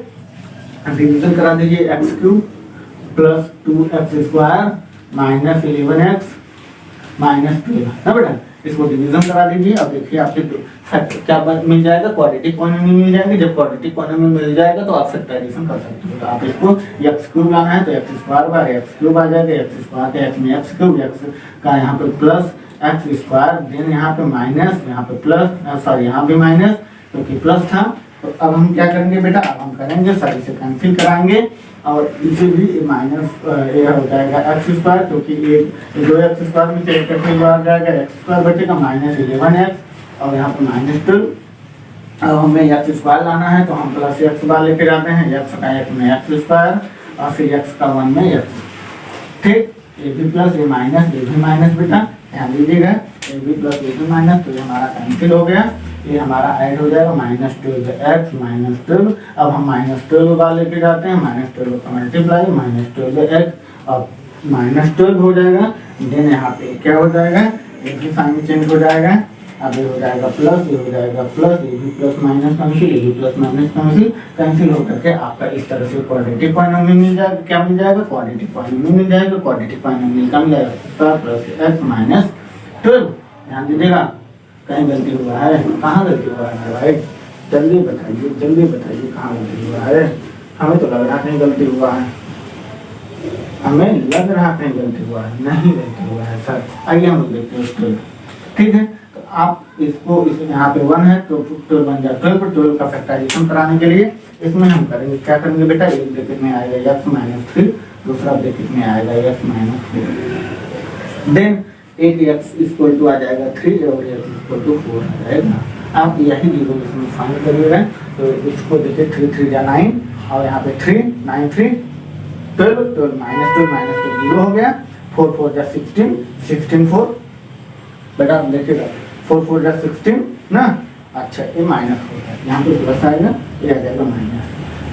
डिवीजन करा दीजिए, x cube plus 2x square minus 11x minus 12 ना बेटा, इसको डिवीजन करा दीजिए। अब देखिए आपके फैक्टर क्या मिल जाएगा, क्वाड्रेटिक पॉलिनोमियल मिल जाएंगे। जब क्वाड्रेटिक पॉलिनोमियल मिल जाएगा तो आप फैक्टराइजेशन कर सकते हो। तो आप इसको x क्यूब लाना है तो x square by x cube आ जाएगा, x स्क्वायर के x में x क्यूब, x का यहाँ पे प्लस x स्क्वायर, देन यहाँ पे माइनस, यहाँ पे प्लस, सॉरी यहाँ भी माइनस क्योंकि प्लस था, तो अब हम क्या करेंगे बेटा, अब हम करेंगे सारी से कैंसिल कराएंगे और इसे भी माइनस ये हो जाएगा एक्स स्क्वायर, क्योंकि ये दो एक्स स्क्वायर में से एक आ जाएगा, एक्स स्क्वायर बचेगा माइनस 11x और यहाँ पर माइनस 12। अब हमें एक्स स्क्वायर लाना है तो हम प्लस एक्स बार लेके जाते हैं, एक्स का एक में एक्स स्क्वायर और फिर एक्स का 1 में एक्स। ठीक, a b plus a minus, a b minus बेटा ध्यान दीजिएगा, a b plus a b minus, तो ये हमारा कैंसिल हो गया, ये हमारा ऐड हो जाएगा माइनस 12x माइनस 12। अब हम माइनस 12 बार लेके जाते हैं, माइनस 12 का मल्टीप्लाई माइनस 12x और माइनस 12 हो जाएगा। देन यहाँ पे क्या हो जाएगा, एक भी साइन चेंज हो जाएगा, अब ये हो जाएगा प्लस, ये हो जाएगा प्लस, ये भी प्लस माइनस कैंसिल, ये भी प्लस माइनस कैंसिल हो करके आपका इस तरह से क्वाड्रेटिक पॉलिनोमियल मिल जाएगा। क्या मिल जाएगा, क्वाड्रेटिक पॉलिनोमियल मिल जाएगा। क्वाड्रेटिक पॉलिनोमियल का मिल जाएगा स्क्वायर प्लस एक्स माइनस 12। ध्यान दीजिएगा, कहीं गलती हुआ है, कहाँ गलती हुआ है भाई, जल्दी बताइए कहाँ गलती हुआ है। हमें तो लग रहा कहीं गलती हुआ है, हमें लग रहा कहीं गलती हुआ है, नहीं गलती हुआ है सर। आइए हम लोग देखते हैं उसको। ठीक है, तो आप इसको इस यहाँ पे 1 है तो 12 बन जाए 12 पर 12 का फैक्टराइजेशन कराने के लिए इसमें हम करेंगे क्या करेंगे बेटा, एक ब्रैकेट में आएगा एक्स माइनस 3, दूसरा ब्रैकेट में आएगा x minus 3, then 8x equal to आ जाएगा 3 और x इक्वल टू 4 आ जाएगा। आप यही जीरो इसमें फाइंड करिएगा, तो इसको देखिए 3 3 जा 9 और यहाँ पे 3 9 3 12 12 माइनस 2 0 हो गया, 4 4 जा 16 16 4 बेटा देखिएगा 4 4 जा 16 ना, अच्छा ये माइनस हो गया, यहाँ पे प्लस आएगा, ये आ जाएगा माइनस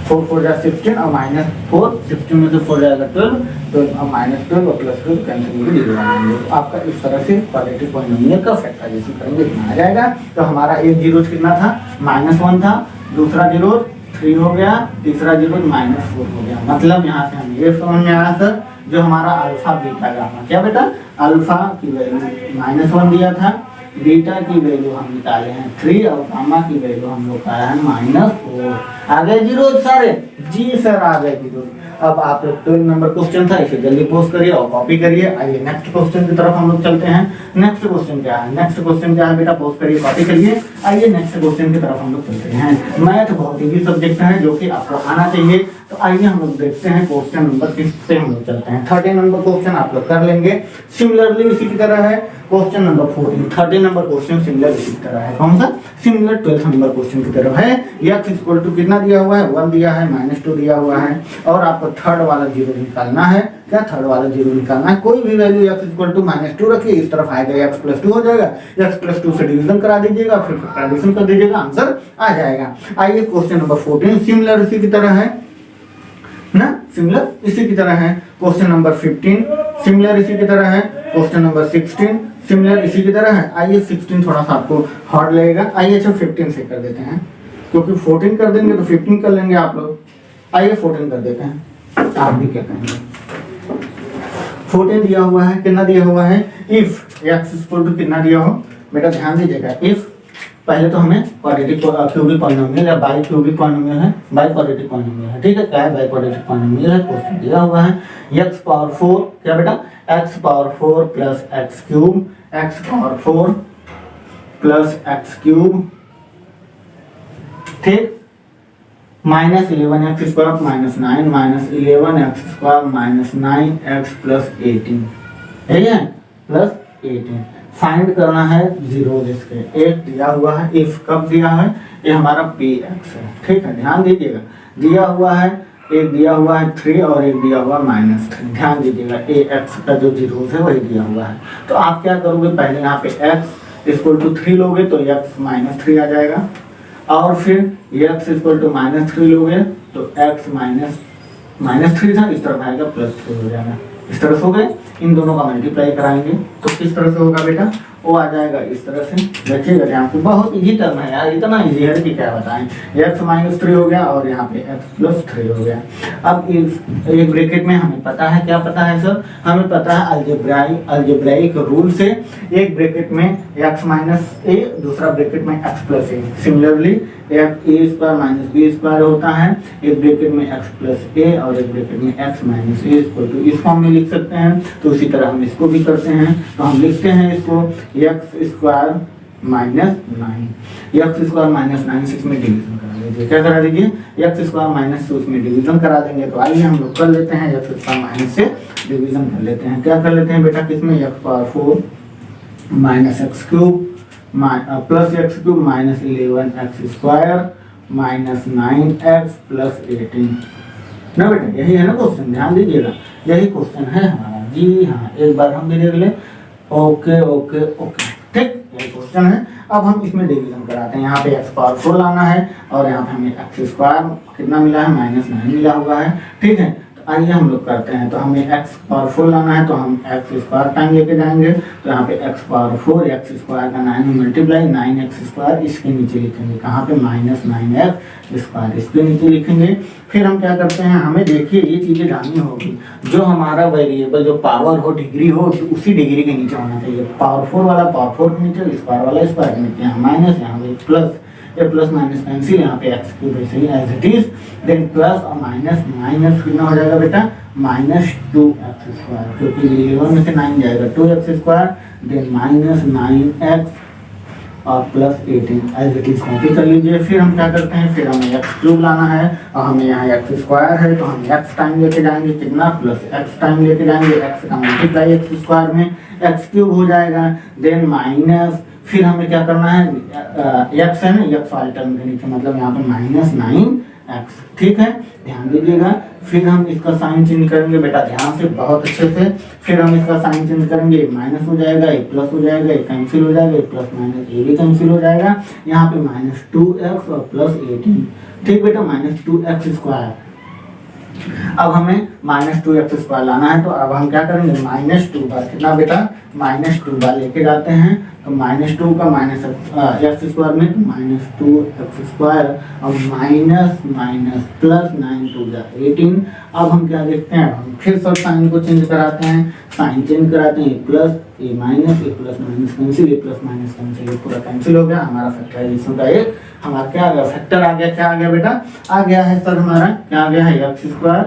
4 4 जा 16 और माइनस 4, 16 में से 4 जाएगा 12, तो अब माइनस 12 और प्लस 12 कैंसिल होकर जीरो आ जाएंगे। तो आपका इस तरह से क्वाड्रेटिक पॉलिनोमियल का फैक्टराइजेशन करेंगे, इतना आ जाएगा। तो हमारा एक जीरो कितना था, -1 था, दूसरा जीरो 3 हो गया, तीसरा जीरो -4 हो गया। मतलब यहाँ से हमें ये समझ में आया सर, जो हमारा अल्फा बीटा गामा, क्या बेटा अल्फा की वैल्यू -1 दिया था, बीटा की वैल्यू हम निकाले हैं 3 और गामा की वैल्यू हम लोग का है -4। आ गए जीरो सारे, जी सर आ गए जीरो। अब आप लोग 12 नंबर क्वेश्चन था, इसे जल्दी पोस्ट करिए और कॉपी करिए। आइए नेक्स्ट क्वेश्चन की तरफ हम लोग चलते हैं। नेक्स्ट क्वेश्चन क्या है बेटा, पोस्ट करिए कॉपी करिए। आइए नेक्स्ट क्वेश्चन की तरफ हम लोग चलते हैं। मैथ बहुत इजी सब्जेक्ट है जो कि आपको आना चाहिए। तो आइए हम लोग देखते हैं क्वेश्चन नंबर किस से हम लोग चलते हैं। 13 नंबर क्वेश्चन आप लोग कर लेंगे, सिमिलरली इसी की तरह है। Question number 14 13 number question similar इसी की तरह है। कौन सा, सिमिलर 12 नंबर क्वेश्चन की तरह है। x इक्वल टू कितना दिया हुआ है, 1 दिया है, -2 दिया हुआ है और आपको थर्ड वाला जीरो निकालना है। क्या थर्ड वाला जीरो निकालना है, कोई भी वैल्यू x इक्वल टू -2 रखिए, इस तरफ आएगा x + 2 हो जाएगा, x + 2 से डिवीजन करा दीजिएगा, फिर फैक्टराइजेशन कर दीजिएगा, आंसर आ जाएगा। आइए क्वेश्चन नंबर 14 सिमिलर इसी की तरह है ना, सिमिलर इसी की तरह है। क्वेश्चन नंबर 15 सिमिलर इसी की तरह है। क्वेश्चन नंबर 16 सिमिलर इसी की तरह है। आइए 16 थोड़ा सा आपको हार्ड लगेगा, आइए अच्छा 15 से कर देते हैं, क्योंकि 14 कर देंगे तो 15 कर लेंगे आप लोग। आइए 14 कर देते हैं, आप भी क्या कहेंगे। 14 दिया हुआ है, कितना दिया हुआ है, इफ x इक्वल टू कितना दिया हो बेटा, ध्यान दीजिएगा। इफ पहले तो हमें क्वाड्रेटिक क्यूबिक पॉलिनोमियल या बाई क्यूबिक पॉलिनोमियल है, बाई क्वाड्रेटिक पॉलिनोमियल है, ठीक है। क्या है, बाई क्वाड्रेटिक पॉलिनोमियल है। क्वेश्चन दिया हुआ है x पावर 4 क्या बेटा, x power 4 plus x cube, x power 4 plus x cube, ठीक, -11x square -9 -11x square -9x plus 18, ठीक है, प्लस 18। फाइंड करना है जीरो इसके। एक दिया हुआ है, इफ कब दिया है, ये हमारा px है, ठीक है, ध्यान दीजिएगा। दिया हुआ है, एक दिया हुआ है 3 और एक दिया हुआ -3, ध्यान दीजिएगा। ax का जो जीरो है वही दिया हुआ है। तो आप क्या करोगे, पहले यहाँ पे x इक्वल टू 3 लोगे तो x -3 आ जाएगा, और फिर x इक्वल टू -3 लोगे तो x -3 था, इस तरफ आएगा +3 हो जाएगा। इस तरह से हो गए, इन दोनों का मल्टीप्लाई कराएंगे तो किस तरह से होगा बेटा, वो आ जाएगा इस तरह से। देखिएगा यहाँ पे बहुत इजी टर्म है यार, इतना इजी है कि क्या बताएं। x -3 हो गया और यहाँ पे x + 3 हो गया। अब इस एक ब्रैकेट में हमें पता है, क्या पता है सर, हमें पता है अलजेब्राइक रूल से, एक ब्रैकेट में x - a, दूसरा ब्रैकेट में x + a। Similarly a² - b² होता है, एक ब्रैकेट में x + a और एक ब्रैकेट में x - a = इस फॉर्म में लिख सकते हैं। तो इसी तरह हम इसको भी करते हैं, तो हम लिखते हैं इसको x² -9 एक्स स्क्वायर -9 से इसमें डिवीजन करा लीजिए। क्या करा लीजिए? एक्स स्क्वायर माइनस से उसमें डिवीजन करा देंगे। तो आइए हम लोग कर लेते हैं, एक्स स्क्वायर माइनस से डिवीजन कर लेते हैं। क्या कर लेते हैं बेटा? किसमें? X power 4 minus x cube plus x cube minus 11 x square minus 9x plus 18 ना बेटा, यही है ना क्वेश्चन, ध्यान दीजिएगा, यही क्वेश्चन है हमारा। जी हाँ, एक बार हम भी देख ले। ओके ओके ओके, ठीक, यही क्वेश्चन है। अब हम इसमें डिवीजन कराते हैं। यहाँ पे एक्स पावर 4 लाना है और यहाँ पे हमें एक्स स्क्वायर कितना मिला है? -9 मिला हुआ है, ठीक है। तो आइए हम लोग करते हैं। तो हमें एक्स पावर 4 लाना है, तो हम एक्स स्क्वायर टाइम लेके जाएंगे। तो यहाँ पे एक्स पावर 4 एक्स स्क्वायर का 9 मल्टीप्लाई 9x स्क्वायर इसके नीचे लिखेंगे। कहाँ पे? -9x स्क्वायर इसके नीचे लिखेंगे। फिर हम क्या करते हैं, हमें देखिए ये चीजें जाननी होगी। जो हमारा वेरिएबल जो पावर हो, डिग्री हो, तो उसी डिग्री के नीचे होना चाहिए। पावर 4 वाला पावर 4 के नीचे, स्क्वायर वाला स्क्वायर के नीचे। यहाँ माइनस, यहाँ पे प्लस, ये प्लस माइनस कैंसिल, यहाँ पे एक्स क्यूब ऐसे ही as it is. Then plus और माइनस, माइनस कितना हो जाएगा बेटा? -2x स्क्वायर, क्योंकि 11 में से 9 जाएगा 2x स्क्वायर, देन -9x और plus 18 as it is copy कर लीजिए। फिर हम क्या करते हैं, फिर हमें एक्स क्यूब लाना है और हमें यहाँ एक्स स्क्वायर है, तो हम एक्स टाइम लेके जाएंगे। कितना? प्लस एक्स टाइम लेके जाएंगे। एक्स का मल्टीप्लाई एक्स स्क्वायर में एक्स क्यूब हो जाएगा, देन माइनस, फिर हमें क्या करना है, एक्स है ना, एक्स वाले टर्म के नीचे, मतलब यहाँ पे -9x, ठीक है, ध्यान दीजिएगा। फिर हम इसका साइन चेंज करेंगे बेटा, ध्यान से, बहुत अच्छे से। फिर हम इसका साइन चेंज करेंगे, माइनस हो जाएगा, एक प्लस हो जाएगा, एक कैंसिल हो जाएगा, एक प्लस माइनस ये भी कैंसिल हो जाएगा। यहाँ पे -2x और प्लस 18, ठीक बेटा, -2x स्क्वायर। अब हमें -2x स्क्वायर लाना है, तो अब हम क्या करेंगे, -2 बार कितना बेटा? -2 बार लेके जाते हैं। तो -2 का माइनस एक्स स्क्वायर में -2x स्क्वायर और माइनस माइनस प्लस 9 2 18। अब हम क्या देखते हैं, हम फिर सब साइन को चेंज कराते हैं। साइन चेंज कराते हैं, plus a minus, A plus minus cancel, A plus minus cancel, ये पूरा कैंसिल हो गया। हमारा फैक्टराइजेशन का एक हमारा क्या आ गया? फैक्टर आ गया। क्या आ गया बेटा? आ गया है सर हमारा, क्या आ गया है? X square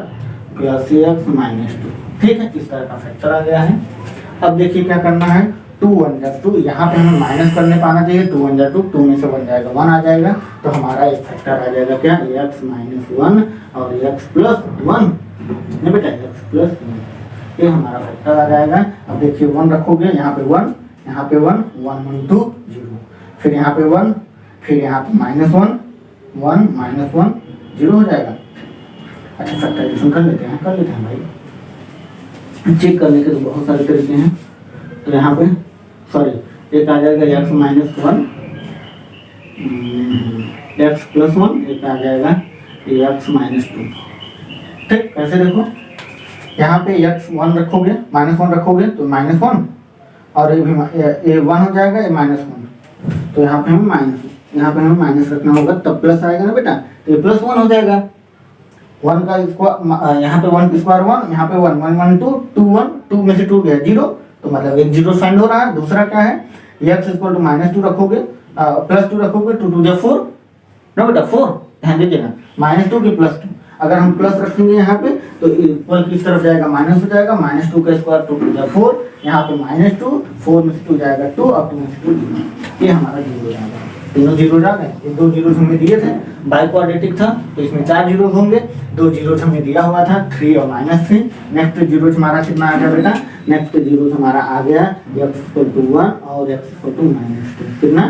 plus x minus 2, ठीक है, इस तरह का फैक्टर आ गया है। अब देखिए क्या करना है, 2 1 जा 2, यहाँ पे हमें माइनस करने पाना चाहिए। 2 1 जा 2, 2 में से 1 जाएगा 1 आ जाएगा। तो हमारा एक फैक्टर आ जाएगा क्या? एक्स माइनस 1 और एक्स प्लस 1, नहीं बेटा, एक्स प्लस 1, ये हमारा फैक्टर आ जाएगा। अब देखिए 1 रखोगे, यहाँ पे 1, यहाँ पे 1, 1 1 2 0, फिर यहाँ पे 1, फिर यहाँ पे -1 1 -1 0 हो जाएगा। अच्छा, फैक्टराइजेशन कर लेते हैं भाई, चेक करने के तो बहुत सारे तरीके हैं। तो यहाँ पे सॉरी, एक आ जाएगा x माइनस 1 x प्लस 1, एक आ जाएगा x माइनस 2, ठीक। कैसे देखो, यहाँ पे x 1 रखोगे, -1 रखोगे तो -1 और ये भी ये 1 हो जाएगा, ये -1, तो यहाँ पे हमें माइनस रखना होगा, तब प्लस आएगा ना बेटा, तो ये प्लस 1 हो जाएगा। 1 का स्क्वायर, यहाँ पे 1 स्क्वायर 1, यहाँ पे 1 1 1 2 2 1, 2 में से 2 गया 0, तो मतलब एक 0 फाइंड हो रहा है। दूसरा क्या है, x इक्वल टू -2 रखोगे, प्लस 2 रखोगे, 2 2 जा 4 ना बेटा, 4, ध्यान दीजिएगा, -2 की प्लस 2, अगर हम प्लस रखेंगे यहाँ पे तो इक्वल किस तरफ जाएगा, माइनस हो जाएगा। -2 का स्क्वायर 2 2 जा 4, यहाँ पे -2, 4 में से 2 जाएगा 2 और 2 में से 2 0, ये हमारा 0 जाएगा। तीनों 0 आ गए। ये 2 0 हमें दिए थे, बाई क्वाड्रेटिक था तो इसमें 4 0 होंगे। 2 0 हमें दिया हुआ था 3 और -3। नेक्स्ट 0 हमारा कितना आ गया बेटा, नेक्स्ट 0 हमारा आ गया x = 1 और x = -2, कितना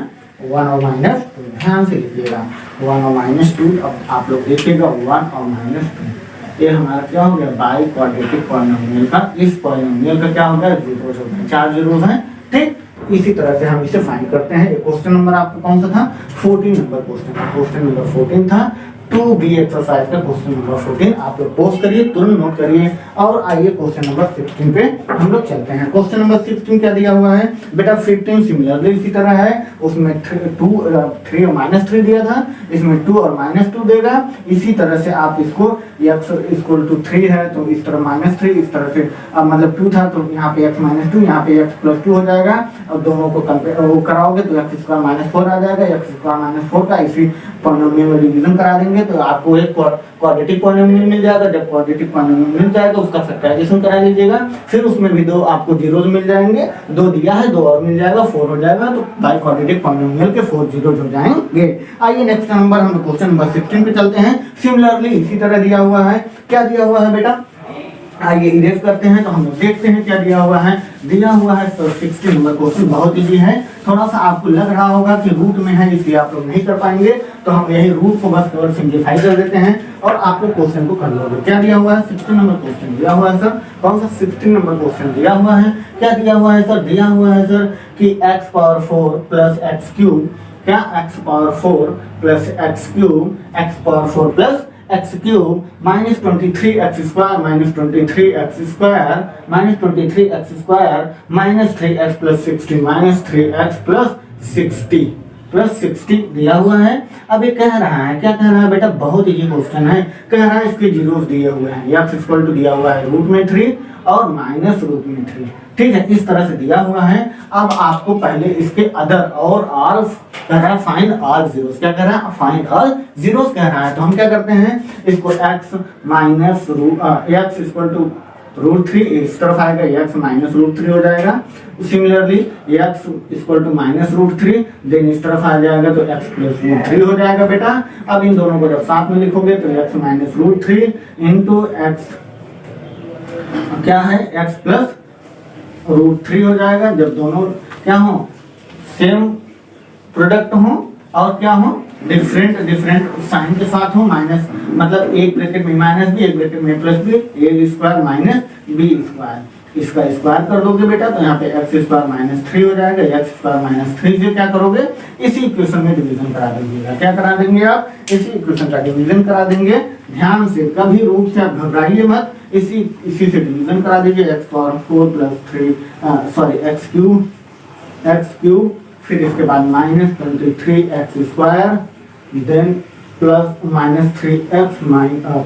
1 और -2, ध्यान से लिखिएगा 1 और -2। अब आप लोग देखिएगा 1 और -2, ये हमारा क्या हो गया, बाई क्वाड्रेटिक पॉलिनोमियल का। इस पॉलिनोमियल का क्या हो गया, 4 0 हैं, ठीक। इसी तरह से हम इसे फाइंड करते हैं। क्वेश्चन नंबर आपको कौन सा था, 14 नंबर क्वेश्चन था, क्वेश्चन नंबर 14 था 2B एक्सरसाइज का क्वेश्चन नंबर 14। आप लोग पोस्ट करिए, तुरंत नोट करिए और आइए क्वेश्चन नंबर 16 पे हम लोग चलते हैं। क्वेश्चन नंबर 16 क्या दिया हुआ है बेटा, 15 सिमिलरली इसी तरह है, उसमें 3 और -3 दिया था, इसमें 2 और -2 देगा। इसी तरह से आप इसको x = 3 है तो इस तरह -3, इस तरह से मतलब 2 था तो यहाँ पे x -2, यहाँ पे x + 2 हो जाएगा। और दोनों को कंपेयर कराओगे तो x² -4 आ जाएगा, x² -4 का इसी पॉलिनोमियल में डिवीजन करा देंगे लेंगे तो आपको एक क्वाड्रेटिक पॉलिनोमियल मिल जाएगा। जब क्वाड्रेटिक पॉलिनोमियल मिल जाएगा उसका फैक्टराइजेशन करा लीजिएगा, फिर उसमें भी 2 आपको जीरोज मिल जाएंगे, 2 दिया है 2 और मिल जाएगा, 4 हो जाएगा। तो बाई क्वाड्रेटिक पॉलिनोमियल के 4 जीरोज हो जाएंगे। आइए नेक्स्ट नंबर हम क्वेश्चन नंबर 16 पे चलते हैं। सिमिलरली इसी तरह दिया हुआ है, क्या दिया हुआ है बेटा, आइए इरेज करते हैं तो हम लोग देखते हैं क्या दिया हुआ है। दिया हुआ है सर 60 नंबर क्वेश्चन बहुत इजी है, थोड़ा सा आपको लग रहा होगा कि रूट में है इसलिए आप लोग नहीं कर पाएंगे, तो हम यही रूट को बस और सिंप्लीफाई कर देते हैं और आप लोग क्वेश्चन को कर लोगे। क्या दिया हुआ है 16 नंबर क्वेश्चन दिया हुआ है सर, कौन सा 16 नंबर क्वेश्चन दिया हुआ है, क्या दिया हुआ है सर, दिया हुआ है सर कि x power 4 plus x cube, क्या x power 4 plus x cube, x power 4 plus x cube minus 23 x square minus 23 x square minus 23 x square minus 3x plus 60 minus 3x plus 60 दिया हुआ है। अब ये कह रहा है, क्या कह रहा है बेटा, बहुत इजी क्वेश्चन है, कह रहा है इसके जीरोस दिए हुए हैं, x इक्वल टू दिया हुआ है रूट में 3 और माइनस रूट में 3, ठीक है, इस तरह से दिया हुआ है। अब आपको पहले इसके अदर और ऑल कह रहा है फाइंड ऑल जीरोस, क्या कह रहा है, फाइंड ऑल जीरोस कह रहा है। तो हम क्या करते हैं, इसको x minus x equal to root 3 इस तरफ आएगा, x माइनस रूट 3 हो जाएगा। Similarly x equal to minus root 3 then इस तरफ आ जाएगा तो x प्लस रूट 3 हो जाएगा बेटा। अब इन दोनों को जब साथ में लिखोगे तो x minus root 3 into x क्या है, x प्लस रूट 3 हो जाएगा। जब दोनों क्या हो, सेम प्रोडक्ट हो और क्या हो, डिफरेंट साइन के साथ हो, माइनस मतलब एक ब्रैकेट में माइनस बी एक ब्रैकेट में प्लस बी, ए स्क्वायर माइनस बी स्क्वायर, इसका स्क्वायर कर दोगे बेटा तो यहाँ पे एक्स स्क्वायर माइनस 3 हो जाएगा। एक्स स्क्वायर माइनस 3 से क्या करोगे, इसी इक्वेशन में डिवीजन करा दीजिएगा। क्या करा देंगे आप, इसी इक्वेशन का डिवीजन करा देंगे। ध्यान से कभी रूट से आप घबराइए मत, इसी से डिवीजन करा दीजिए। X power 4 plus 3 sorry x cube फिर इसके बाद minus 23 x square then plus minus 3x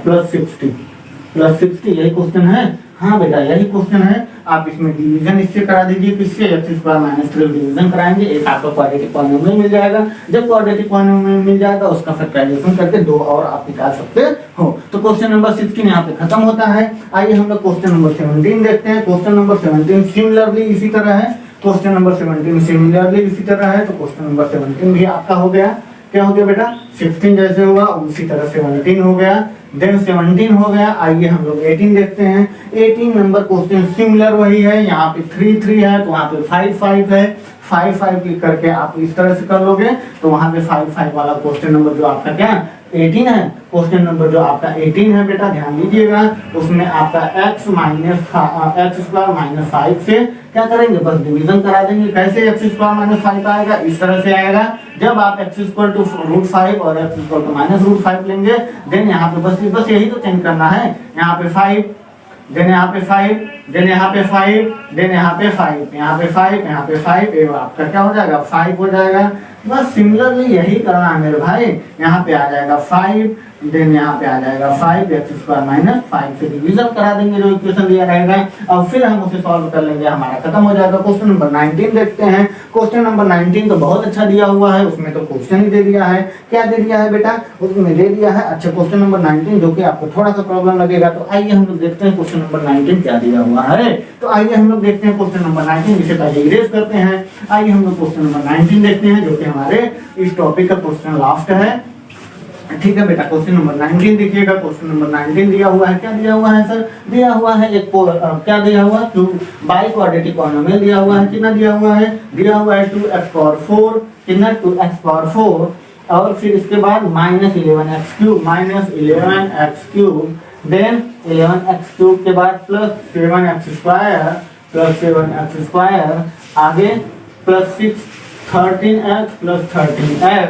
plus 60 यही क्वेश्चन है। हाँ बेटा यही क्वेश्चन है। आप इसमें डिवीजन इससे करा दीजिए, किससे, एक्स स्क्वायर माइनस 3 डिवीजन कराएंगे, एक आपको क्वाड्रेटिक पॉलिनोमियल मिल जाएगा। जब क्वाड्रेटिक पॉलिनोमियल मिल जाएगा उसका फैक्टराइजेशन करके 2 और आप निकाल सकते हो। तो क्वेश्चन नंबर 16 यहाँ पे खत्म होता है। आइए हम लोग क्वेश्चन नंबर 17 देखते हैं। क्वेश्चन नंबर 17 सिमिलरली इसी तरह है, क्वेश्चन नंबर 17 सिमिलरली इसी तरह है। तो क्वेश्चन नंबर 17 भी आपका हो गया। क्या हो गया बेटा, 16 जैसे हुआ उसी तरह 17 हो गया, देन 17 हो गया। आइए हम लोग 18 देखते हैं। 18 नंबर क्वेश्चन सिमिलर वही है, यहाँ पे 3 3 है तो वहाँ पे 5 5 है। 5 5 क्लिक करके आप इस तरह से कर लोगे तो वहाँ पे 5 5 वाला क्वेश्चन नंबर जो आपका क्या 18 है, क्वेश्चन नंबर जो आपका 18 है बेटा ध्यान दीजिएगा, उसमें आपका x स्क्वायर माइनस 5 से क्या करेंगे, बस डिवीजन करा देंगे। कैसे x स्क्वायर माइनस 5 आएगा, इस तरह से आएगा। जब आप x इक्वल टू रूट 5 और x equal to minus root 5 लेंगे देन यहाँ पे बस यही तो चेंज करना है। यहाँ पे 5 देन यहाँ पे 5 देन यहाँ पे 5 देन यहाँ पे 5 यहाँ पे 5 यहाँ पे 5 ये आपका क्या हो जाएगा 5 हो जाएगा। बस सिमिलरली यही करना है मेरे भाई। यहाँ पे आ जाएगा 5 देन यहाँ पे आ जाएगा 5 एक्स स्क्वायर माइनस 5 से डिवीजन करा देंगे जो इक्वेशन दिया रहेगा और फिर हम उसे सॉल्व कर लेंगे, हमारा खत्म हो जाएगा। क्वेश्चन नंबर 19 देखते हैं। क्वेश्चन नंबर 19 तो बहुत अच्छा दिया हुआ है, उसमें तो क्वेश्चन ही दे दिया है। क्या दे दिया है बेटा, उसमें दे दिया है अच्छा क्वेश्चन नंबर 19 जो कि आपको थोड़ा सा प्रॉब्लम लगेगा। तो आइए हम लोग देखते हैं क्वेश्चन नंबर 19 क्या दिया हुआ है। तो आइए हम लोग देखते हैं क्वेश्चन नंबर 19, जिसे पहले इरेज करते हैं। आइए हम लोग क्वेश्चन नंबर 19 देखते हैं जो कि हमारे इस टॉपिक का क्वेश्चन लास्ट है। ठीक है बेटा, क्वेश्चन नंबर 19 देखिएगा। क्वेश्चन नंबर 19 दिया हुआ है, क्या दिया हुआ है सर, दिया हुआ है एक क्या दिया हुआ है, बाई क्वाड्रेटिक पॉलिनोमियल दिया हुआ है। कितना दिया हुआ है, दिया हुआ है 2x पावर 4, कितना 2x पावर 4 और फिर इसके बाद minus 11x cube then 11x cube के बाद प्लस 7x स्क्वायर आगे प्लस 13x प्लस 13x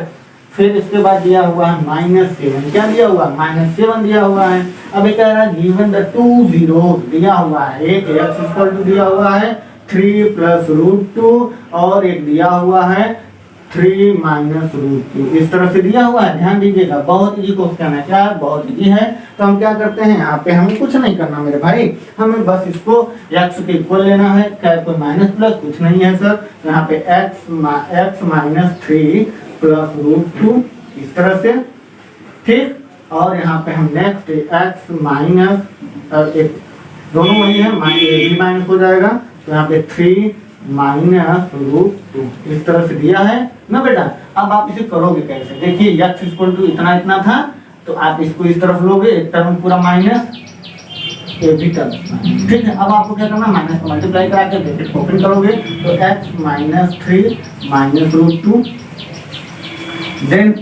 फिर इसके बाद दिया हुआ है -7। क्या दिया हुआ है, -7 दिया हुआ है। अब ये कह रहा है गिवन द 2 जीरो दिया हुआ है, एक x इक्वल टू दिया हुआ है 3 प्लस रूट 2 और एक दिया हुआ है 3 माइनस रूट 2, इस तरह से दिया हुआ है। ध्यान दीजिएगा बहुत इजी क्वेश्चन है, क्या बहुत इजी है। तो हम क्या करते हैं, यहाँ पे हमें कुछ नहीं करना मेरे भाई, हमें बस इसको x के इक्वल लेना है। क्या कोई माइनस प्लस कुछ नहीं है सर, तो यहाँ पे x माइनस 3 प्लस रूट 2 इस तरह से। ठीक और यहाँ पे हम नेक्स्ट एक्स माइनस एक दोनों वही है, ये भी माइनस हो जाएगा, तो यहाँ पे 3 माइनस रूट 2 इस तरह से दिया है ना बेटा। अब आप इसे करोगे कैसे, देखिए x इक्वल टू इतना इतना था, तो आप इसको इस तरफ लोगे, एक टर्म पूरा माइनस ए भी टर्म, ठीक है। अब आपको क्या करना, माइनस को मल्टीप्लाई करा के ब्रैकेट ओपन करोगे, तो x minus 3 minus root 2 then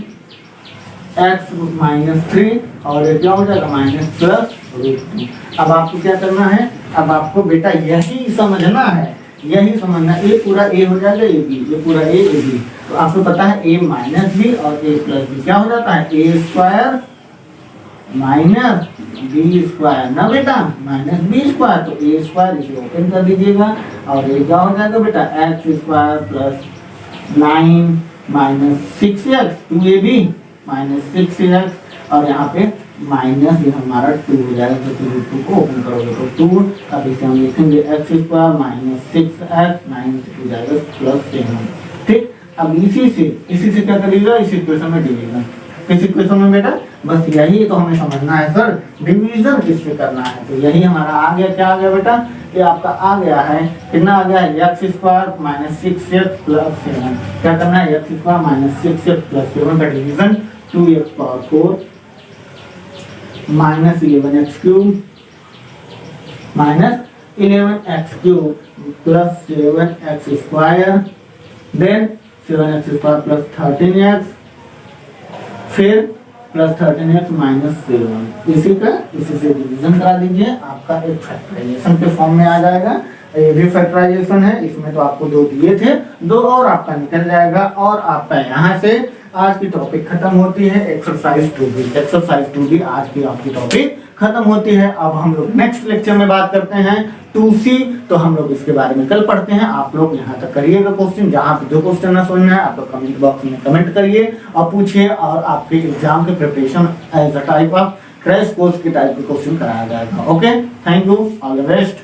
x minus 3 और ये क्या हो जाएगा माइनस प्लस रूट 2। अब आपको क्या करना है, अब आपको बेटा यही समझना है, यही समझना, ए पूरा ए हो जाएगा, ए बी, ये पूरा ए बी, तो आपको पता है ए माइनस बी और ए प्लस बी क्या हो जाता है, ए स्क्वायर माइनस बी स्क्वायर ना बेटा, माइनस बी स्क्वायर, तो ए स्क्वायर इसे ओपन कर दीजिएगा और ये क्या हो जाएगा बेटा x square plus 9 minus 6x 2ab minus 6x और यहाँ पे माइनस ये हमारा 2 हो जाएगा, तो रूट 2 को ओपन करोगे तो 2, अब इसे हम लिखेंगे x square minus 6x minus हो जाएगा प्लस 7, ठीक। अब इसी से क्या करिएगा, इस इक्वेशन में डिवीजन, किस इक्वेशन में बेटा, बस यही तो हमें समझना है सर, डिवीजन किससे करना है, तो यही हमारा आ गया, क्या आ गया बेटा, ये आपका आ गया है, कितना आ गया है, x square minus 6x plus 7, क्या करना है, x square minus 6x plus 7 का division 2x power 4 minus 11x cube minus 11x cube plus 7x square then 7x square plus 13x फिर प्लस 13x माइनस 7, इसी से डिवीजन करा दीजिए, आपका एक फैक्टराइजेशन के फॉर्म में आ जाएगा। ये भी फैक्टराइजेशन है, इसमें तो आपको 2 दिए थे, 2 और आपका निकल जाएगा और आपका यहाँ से आज की टॉपिक खत्म होती है, एक्सरसाइज 2B आज की आपकी टॉपिक खत्म होती है। अब हम लोग नेक्स्ट लेक्चर में बात करते हैं 2C, तो हम लोग इसके बारे में कल पढ़ते हैं। आप लोग यहाँ तक करिएगा क्वेश्चन, जहाँ पे जो क्वेश्चन ना समझ में है आप लोग कमेंट बॉक्स में कमेंट करिए और पूछिए, और आपके एग्जाम के preparation as a type of crash course के टाइप के क्वेश्चन कराया जाएगा। Okay, thank you, all the best.